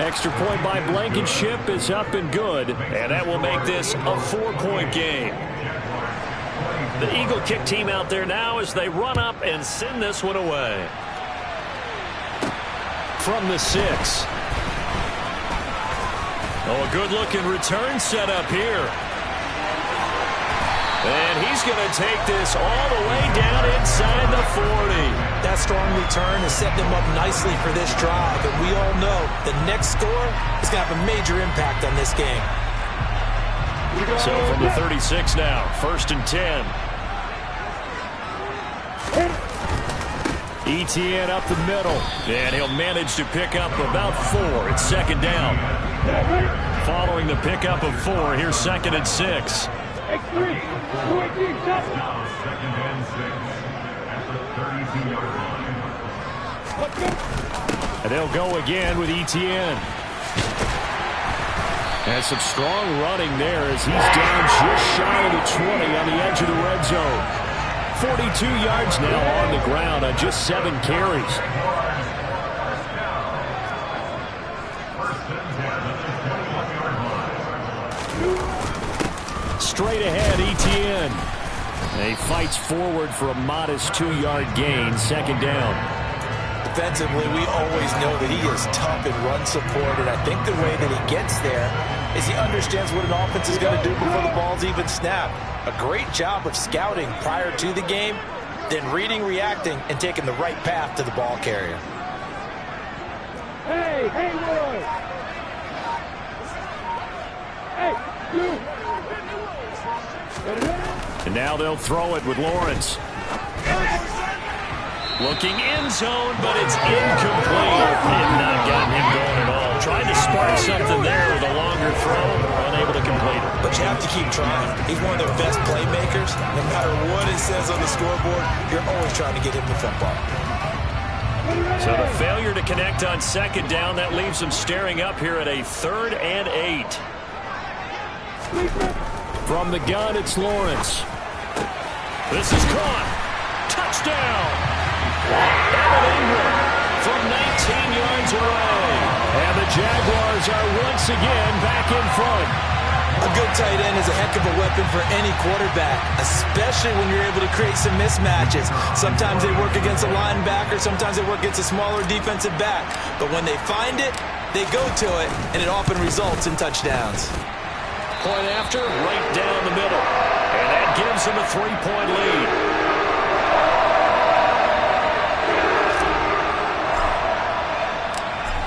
Extra point by Blankenship is up and good, and that will make this a 4-point game. The Eagle kick team out there now as they run up and send this one away. From the 6. Oh, a good-looking return set up here. And he's going to take this all the way down inside the 40. That strong return has set them up nicely for this drive, and we all know the next score is going to have a major impact on this game. So from the 36 now, 1st and 10. Etienne up the middle, and he'll manage to pick up about 4. It's 2nd down. Following the pickup of 4, here's 2nd and 6. And they'll go again with Etienne. And some strong running there as he's down just shy of the 20 on the edge of the red zone. 42 yards now on the ground on just 7 carries. Straight ahead, Etienne. And he fights forward for a modest 2-yard gain, 2nd down. Defensively, we always know that he is tough in run support, and I think the way that he gets there is he understands what an offense is going to do before the ball's even snapped. A great job of scouting prior to the game, then reading, reacting, and taking the right path to the ball carrier. Hey, Roy! Hey, you! And now they'll throw it with Lawrence. Looking end zone, but it's incomplete. They have not gotten him going at all. Tried to spark something there with a longer throw, unable to complete it. But you have to keep trying. He's one of their best playmakers. No matter what it says on the scoreboard, you're always trying to get him the football. So the failure to connect on second down, that leaves them staring up here at a 3rd and 8. From the gun, it's Lawrence. This is caught. Touchdown. From 19 yards away. And the Jaguars are once again back in front. A good tight end is a heck of a weapon for any quarterback, especially when you're able to create some mismatches. Sometimes they work against a linebacker, sometimes they work against a smaller defensive back. But when they find it, they go to it, and it often results in touchdowns. Point after, right down the middle. And that gives them a 3-point lead.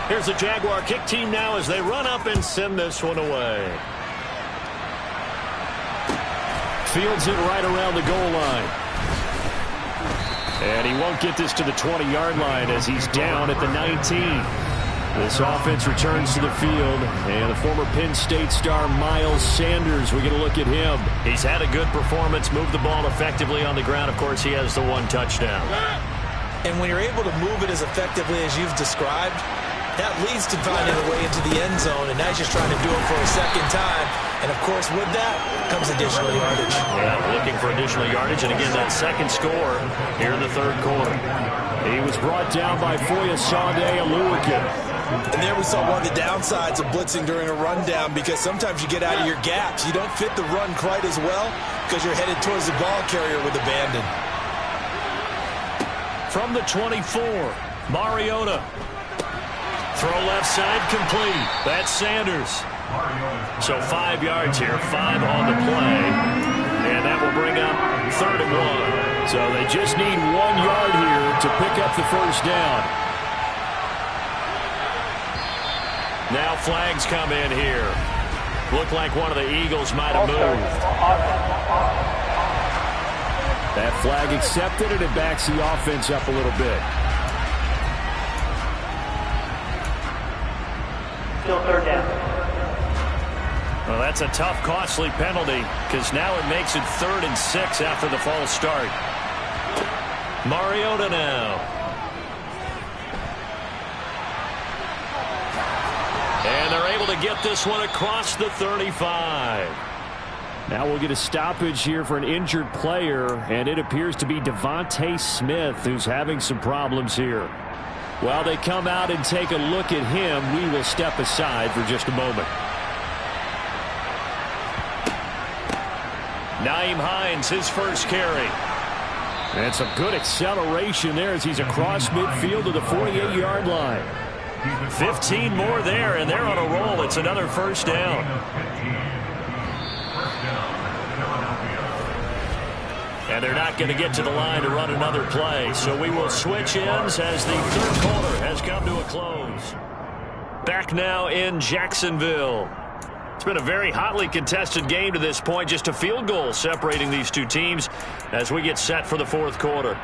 Here's the Jaguar kick team now as they run up and send this one away. Fields it right around the goal line. And he won't get this to the 20-yard line as he's down at the 19. This offense returns to the field, and the former Penn State star Miles Sanders, we're going to look at him. He's had a good performance, moved the ball effectively on the ground. Of course, he has the 1 touchdown. And when you're able to move it as effectively as you've described, that leads to finding a way into the end zone, and now he's just trying to do it for a second time. And, of course, with that comes additional yardage. Yeah, looking for additional yardage, and again, that second score here in the 3rd quarter. He was brought down by Foyesade Oluwake. And there we saw one of the downsides of blitzing during a rundown, because sometimes you get out of your gaps. You don't fit the run quite as well because you're headed towards the ball carrier with abandon. From the 24, Mariota. Throw left side complete. That's Sanders. So 5 yards here, 5 on the play. And that will bring up 3rd and 1. So they just need 1 yard here to pick up the first down. Now flags come in here. Looked like one of the Eagles might have moved. That flag accepted, and it backs the offense up a little bit. Still 3rd down. Well, that's a tough, costly penalty because now it makes it 3rd and 6 after the false start. Mariota now. And they're able to get this one across the 35. Now we'll get a stoppage here for an injured player, and it appears to be Devontae Smith who's having some problems here. While they come out and take a look at him, we will step aside for just a moment. Nyheim Hines, his first carry. And some good acceleration there as he's across midfield to the 48-yard line. 15 more there, and they're on a roll. It's another first down. And they're not going to get to the line to run another play. So we will switch ends as the 3rd quarter has come to a close. Back now in Jacksonville. It's been a very hotly contested game to this point. Just a field goal separating these two teams as we get set for the 4th quarter.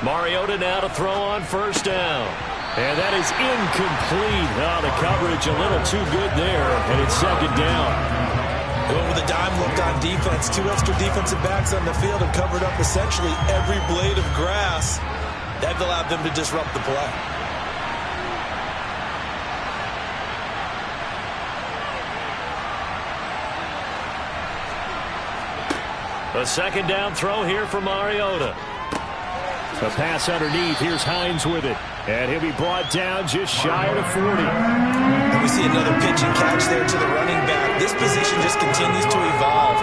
Mariota now to throw on first down. And that is incomplete. Oh, the coverage a little too good there, and it's 2nd down. Going with a dime look on defense. 2 extra defensive backs on the field have covered up essentially every blade of grass. That allowed them to disrupt the play. A 2nd down throw here for Mariota. A pass underneath. Here's Hines with it. And he'll be brought down just shy of the 40. And we see another pitch and catch there to the running back. This position just continues to evolve.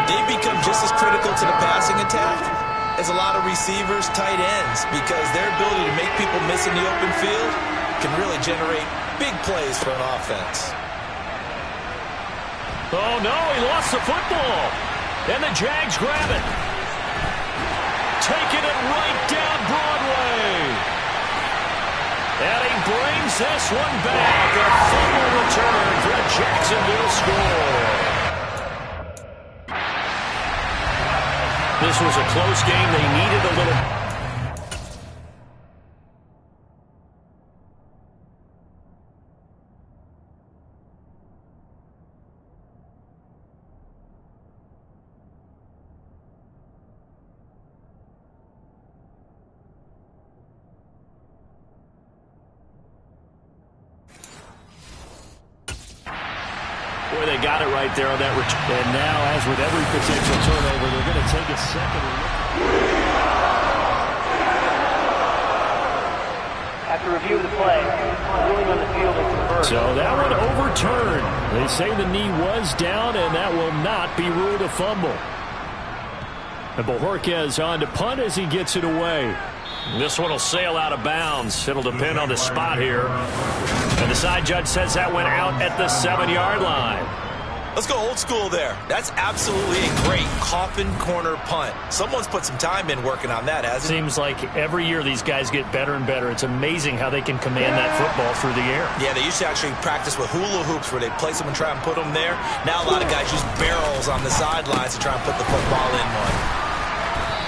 They become just as critical to the passing attack as a lot of receivers, tight ends, because their ability to make people miss in the open field can really generate big plays for an offense. Oh, no, he lost the football. And the Jags grab it. Taking it right down Broadway. this one back. A fumble return for a Jacksonville score. This was a close game. They needed a little... Boy, they got it right there on that return. And now, as with every potential turnover, they're going to take a second look. After review of the play, ruling on the field is converted. So that one overturned. They say the knee was down, and that will not be ruled a fumble. And Bojorquez on to punt as he gets it away. This one will sail out of bounds. It'll depend on the spot here. And the side judge says that went out at the 7-yard line. Let's go old school there. That's absolutely a great coffin corner punt. Someone's put some time in working on that, hasn't it? Seems like every year these guys get better and better. It's amazing how they can command that football through the air. Yeah, they used to actually practice with hula hoops where they place them and try and put them there. Now a lot of guys use barrels on the sidelines to try and put the football in one.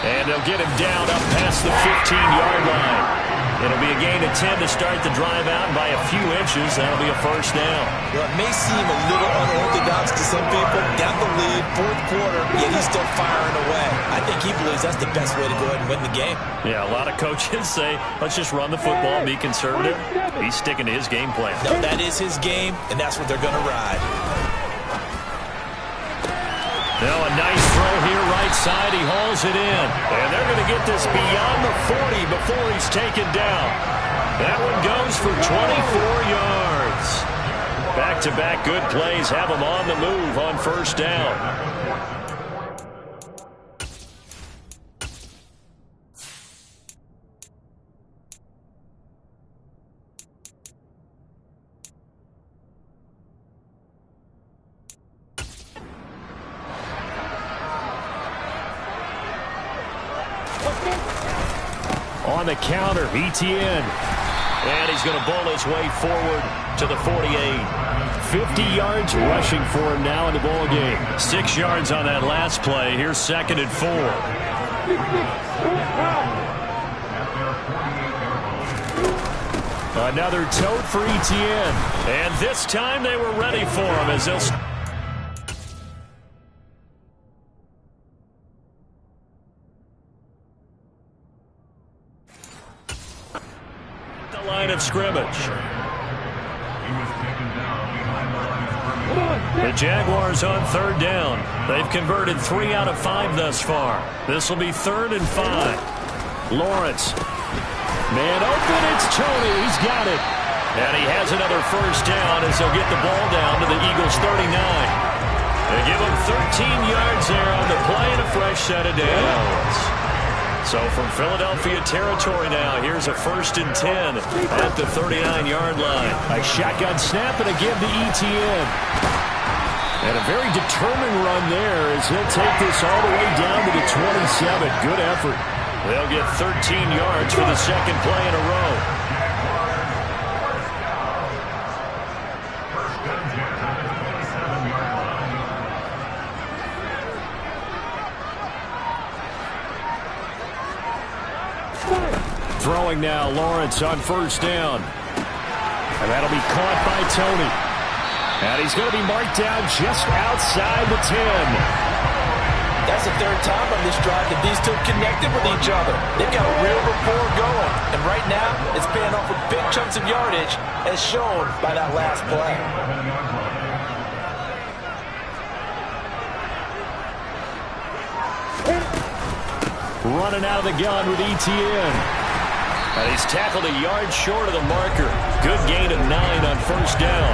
And they'll get him down up past the 15-yard line. It'll be a gain of 10 to start the drive out, and by a few inches, that'll be a first down. Well, it may seem a little unorthodox to some people. Got the lead, fourth quarter, yet he's still firing away. I think he believes that's the best way to go ahead and win the game. Yeah, a lot of coaches say, let's just run the football and be conservative. He's sticking to his game plan. No, that is his game, and that's what they're going to ride. Now a nice throw here, right side. He hauls it in. And they're going to get this beyond the 40 before he's taken down. That one goes for 24 yards. Back-to-back good plays have him on the move on first down. On the counter, Etienne. And he's going to bowl his way forward to the 48. 50 yards rushing for him now in the ball game. 6 yards on that last play. Here's 2nd and 4. Another tote for Etienne. And this time they were ready for him as they'll... line of scrimmage. The Jaguars on 3rd down. They've converted 3 out of 5 thus far. This will be 3rd and 5. Lawrence. Man open, it's Tony. He's got it. And he has another first down as they'll get the ball down to the Eagles' 39. They give him 13 yards there on the play and a fresh set of downs. So from Philadelphia territory now, here's a 1st and 10 at the 39-yard line. A shotgun snap and a give to Etienne. And a very determined run there as he'll take this all the way down to the 27. Good effort. They'll get 13 yards for the 2nd play in a row. Throwing now, Lawrence on 1st down. And that'll be caught by Tony. And he's going to be marked down just outside the 10. That's the 3rd time on this drive that these two connected with each other. They've got a real rapport going. And right now, it's paying off with big chunks of yardage, as shown by that last play. Running out of the gun with Etienne. And he's tackled a yard short of the marker. Good gain of 9 on 1st down.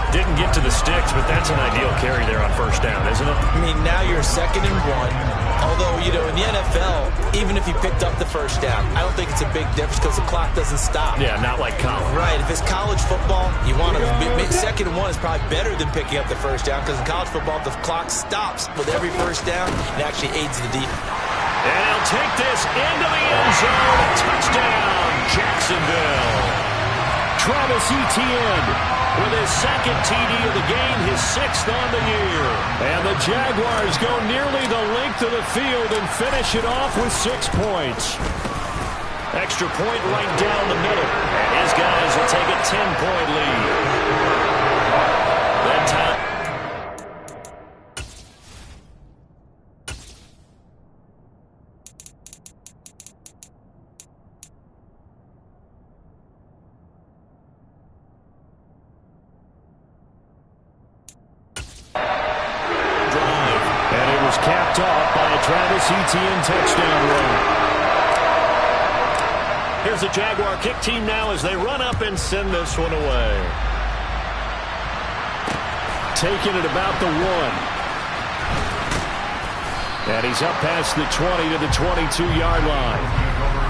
Didn't get to the sticks, but that's an ideal carry there on 1st down, isn't it? I mean, now you're 2nd and 1. Although, you know, in the NFL, even if you picked up the first down, I don't think it's a big difference because the clock doesn't stop. Yeah, not like college. Right. If it's college football, you want to 2nd and 1 is probably better than picking up the first down because in college football, the clock stops with every first down. It actually aids the defense. And he'll take this into the end zone. Touchdown, Jacksonville. Travis Etienne with his second TD of the game, his 6th on the year. And the Jaguars go nearly the length of the field and finish it off with 6 points. Extra point right down the middle. And his guys will take a 10-point lead. That time. Capped off by a Travis Etienne touchdown run. Here's the Jaguar kick team now as they run up and send this one away. Taking it about the 1. And he's up past the 20 to the 22-yard line.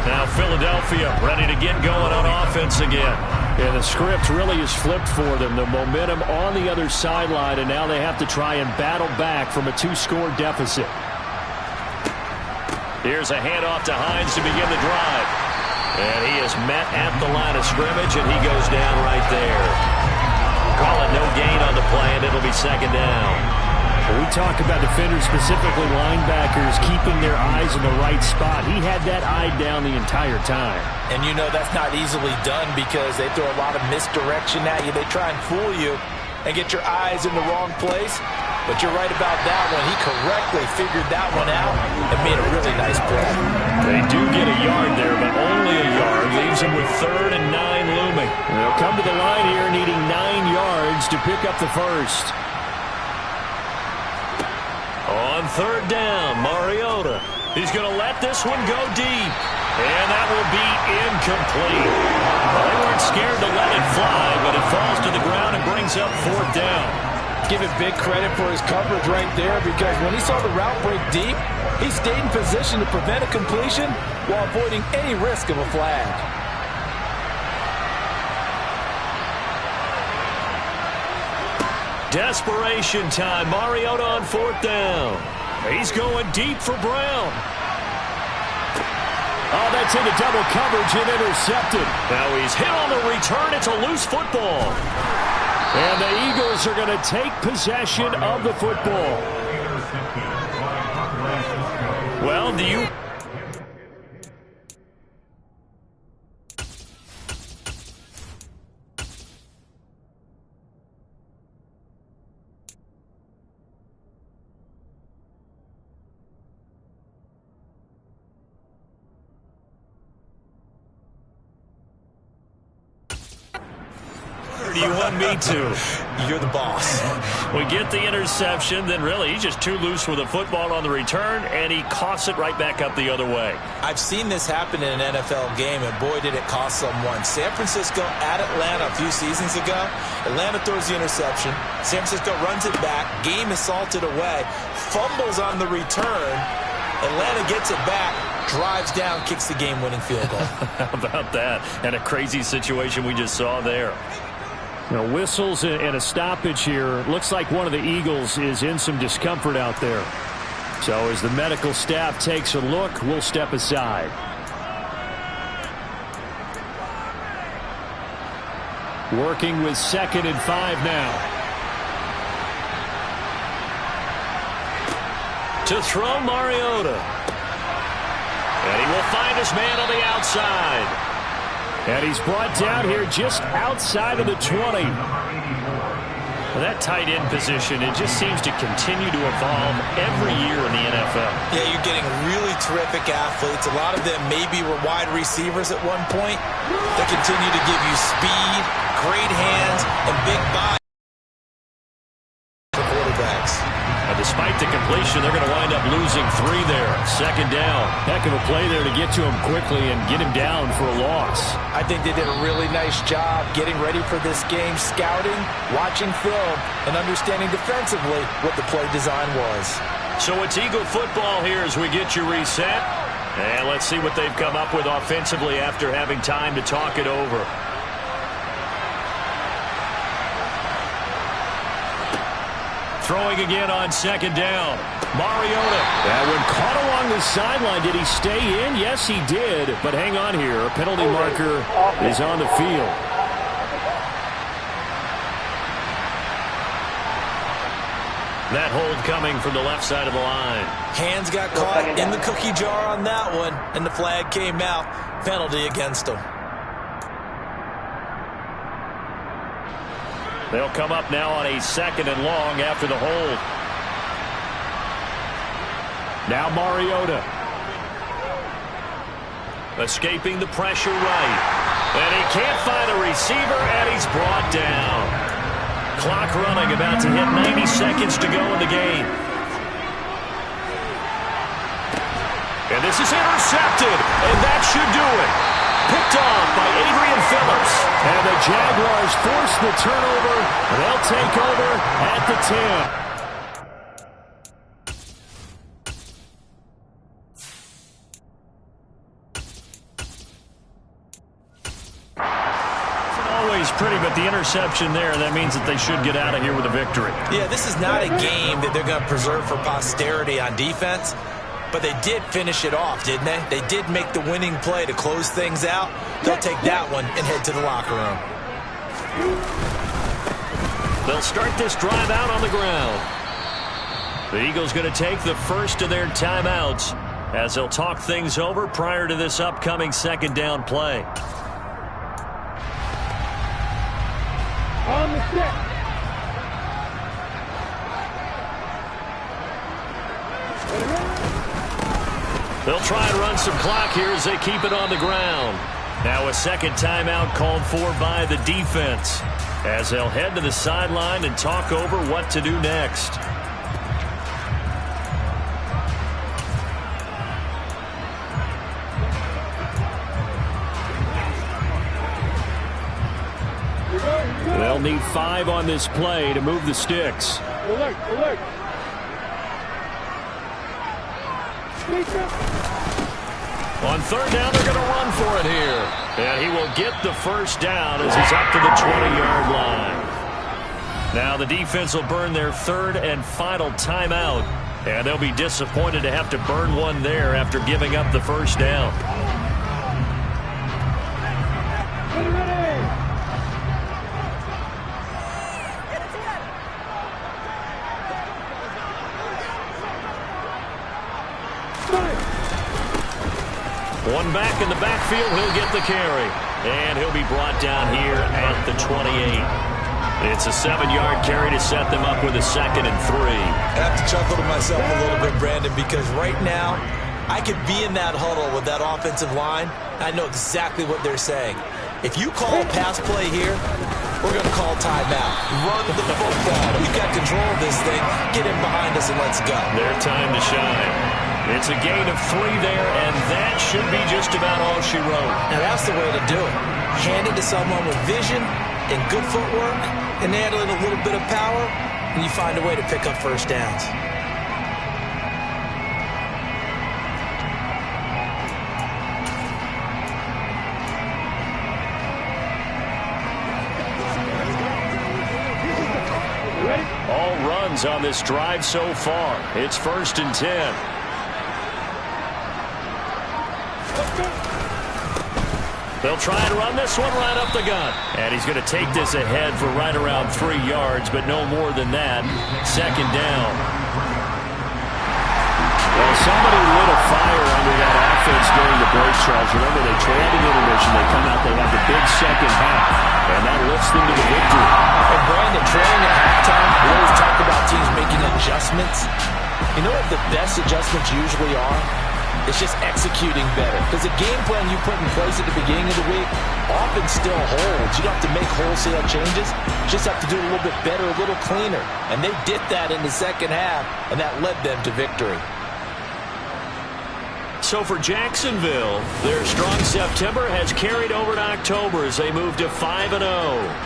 Now Philadelphia ready to get going on offense again. And the script really is flipped for them. The momentum on the other sideline, and now they have to try and battle back from a 2-score deficit. Here's a handoff to Hines to begin the drive. And he is met at the line of scrimmage, and he goes down right there. Call it no gain on the play, and it'll be 2nd down. We talk about defenders, specifically linebackers, keeping their eyes in the right spot. He had that eye down the entire time. And you know that's not easily done because they throw a lot of misdirection at you. They try and fool you and get your eyes in the wrong place. But you're right about that one. He correctly figured that one out and made a really nice play. They do get a yard there, but only a yard. Leaves them with 3rd and 9 looming. They'll come to the line here needing 9 yards to pick up the first. On 3rd down, Mariota. He's going to let this one go deep. And that will be incomplete. Well, they weren't scared to let it fly, but it falls to the ground and brings up 4th down. Give him big credit for his coverage right there because when he saw the route break deep, he stayed in position to prevent a completion while avoiding any risk of a flag. Desperation time. Mariota on 4th down. He's going deep for Brown. Oh, that's into double coverage and intercepted. Now he's hit on the return. It's a loose football. And the Eagles are going to take possession of the football. Well, do you... Or do you want me to? You're the boss. We get the interception, then really he's just too loose with the football on the return, and he coughs it right back up the other way. I've seen this happen in an NFL game, and boy, did it cost someone. San Francisco at Atlanta a few seasons ago. Atlanta throws the interception. San Francisco runs it back. Game is salted away. Fumbles on the return. Atlanta gets it back. Drives down, kicks the game-winning field goal. How about that? And a crazy situation we just saw there. Now, whistles and a stoppage here. Looks like one of the Eagles is in some discomfort out there. So as the medical staff takes a look, we'll step aside. Working with 2nd and 5 now. To throw, Mariota. And he will find his man on the outside. And he's brought down here just outside of the 20. Well, that tight end position, it just seems to continue to evolve every year in the NFL. Yeah, you're getting really terrific athletes. A lot of them maybe were wide receivers at one point. They continue to give you speed, great hands, and big body for quarterbacks. And despite the completion, they're going to wind up losing 3 there. 2nd down. Heck of a play there to get to him quickly and get him down for a loss. I think they did a really nice job getting ready for this game, scouting, watching film, and understanding defensively what the play design was. So it's Eagle football here as we get you reset. And let's see what they've come up with offensively after having time to talk it over. Throwing again on 2nd down. Mariota. And when caught along the sideline, did he stay in? Yes, he did. But hang on here. A penalty marker is on the field. That hold coming from the left side of the line. Hands got caught in the cookie jar on that one, and the flag came out. Penalty against him. They'll come up now on a 2nd and long after the hold. Now Mariota. Escaping the pressure right. And he can't find a receiver, and he's brought down. Clock running, about to hit 90 seconds to go in the game. And this is intercepted, and that should do it. Picked off by Adrian Phillips. And the Jaguars force the turnover. They'll take over at the 10. Pretty, but the interception there, that means that they should get out of here with a victory. Yeah, this is not a game that they're going to preserve for posterity on defense, but they did finish it off, didn't they? They did make the winning play to close things out. They'll take that one and head to the locker room. They'll start this drive out on the ground. The Eagles going to take the first of their timeouts as they'll talk things over prior to this upcoming 2nd down play. On the stick. They'll try and run some clock here as they keep it on the ground. Now a 2nd timeout called for by the defense as they'll head to the sideline and talk over what to do next. They'll need 5 on this play to move the sticks. Alert, alert. On 3rd down, they're going to run for it here. And he will get the first down as he's up to the 20-yard line. Now the defense will burn their 3rd and final timeout. And they'll be disappointed to have to burn one there after giving up the first down. One back in the backfield, he'll get the carry. And he'll be brought down here at the 28. It's a 7-yard carry to set them up with a 2nd and 3. I have to chuckle to myself a little bit, Brandon, because right now I could be in that huddle with that offensive line. I know exactly what they're saying. If you call a pass play here, we're going to call timeout. Run the football. We've got control of this thing. Get in behind us and let's go. Their time to shine. It's a gain of 3 there, and that should be just about all she wrote. Now that's the way to do it. Hand it to someone with vision and good footwork, and add in a little bit of power, and you find a way to pick up first downs. All runs on this drive so far. It's 1st and 10. They'll try and run this one right up the gut. And he's going to take this ahead for right around 3 yards, but no more than that. 2nd down. Well, somebody lit a fire under that offense during the break, Charles. Remember, they trailed in intermission. They come out, they have the big 2nd half, and that lifts them to the victory. And Brandon, trailing at halftime, we always talk about teams making adjustments. You know what the best adjustments usually are? It's just executing better. Because the game plan you put in place at the beginning of the week often still holds. You don't have to make wholesale changes. You just have to do it a little bit better, a little cleaner. And they did that in the 2nd half, and that led them to victory. So for Jacksonville, their strong September has carried over to October as they move to 5-0.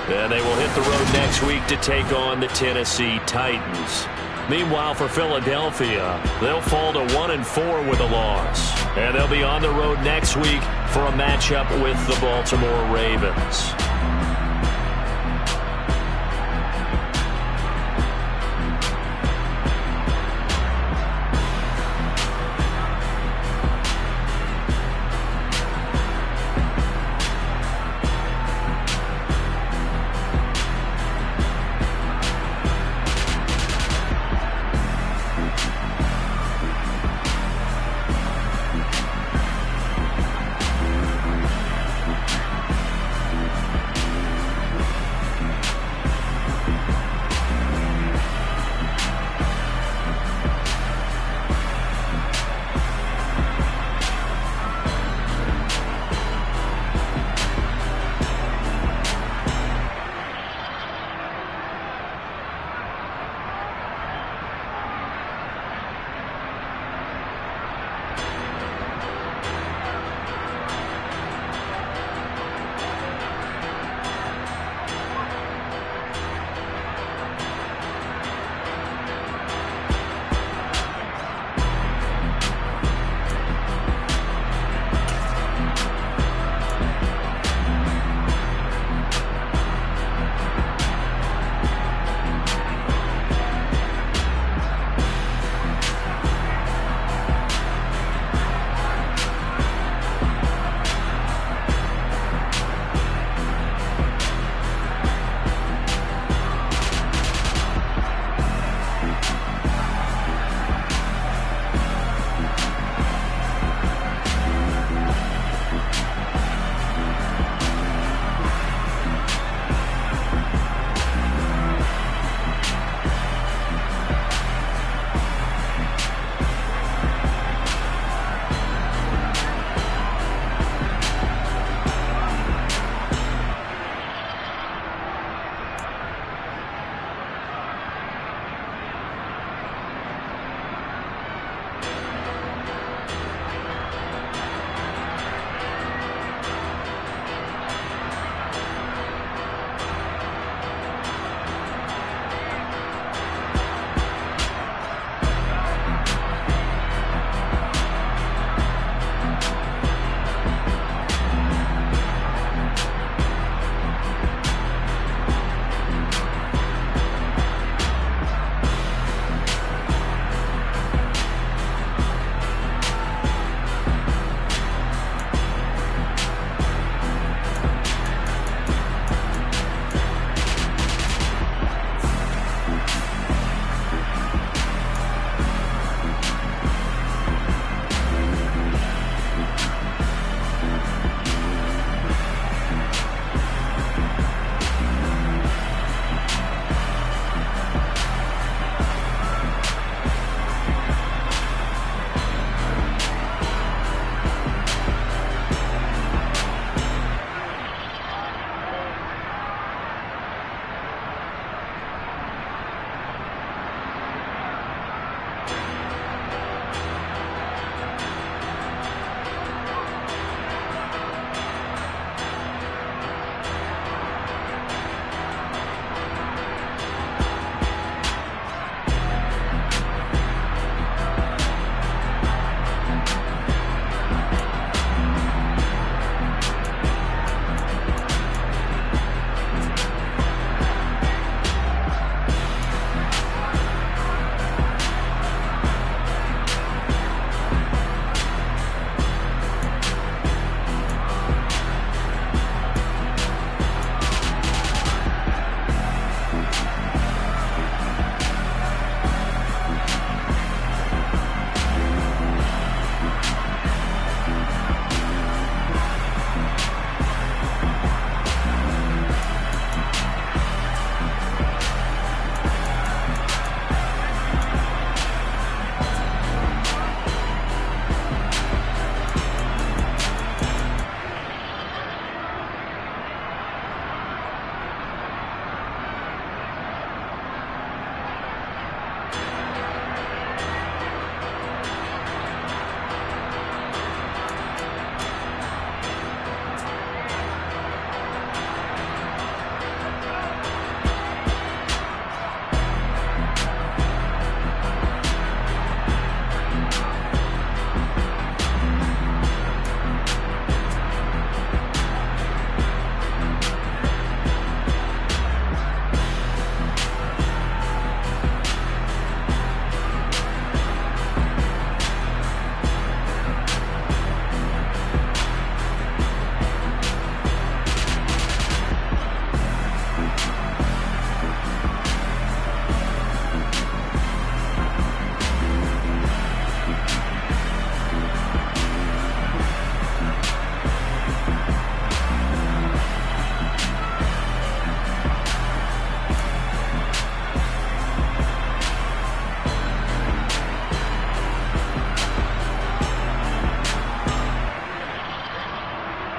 Then they will hit the road next week to take on the Tennessee Titans. Meanwhile, for Philadelphia, they'll fall to 1-4 with a loss. And they'll be on the road next week for a matchup with the Baltimore Ravens.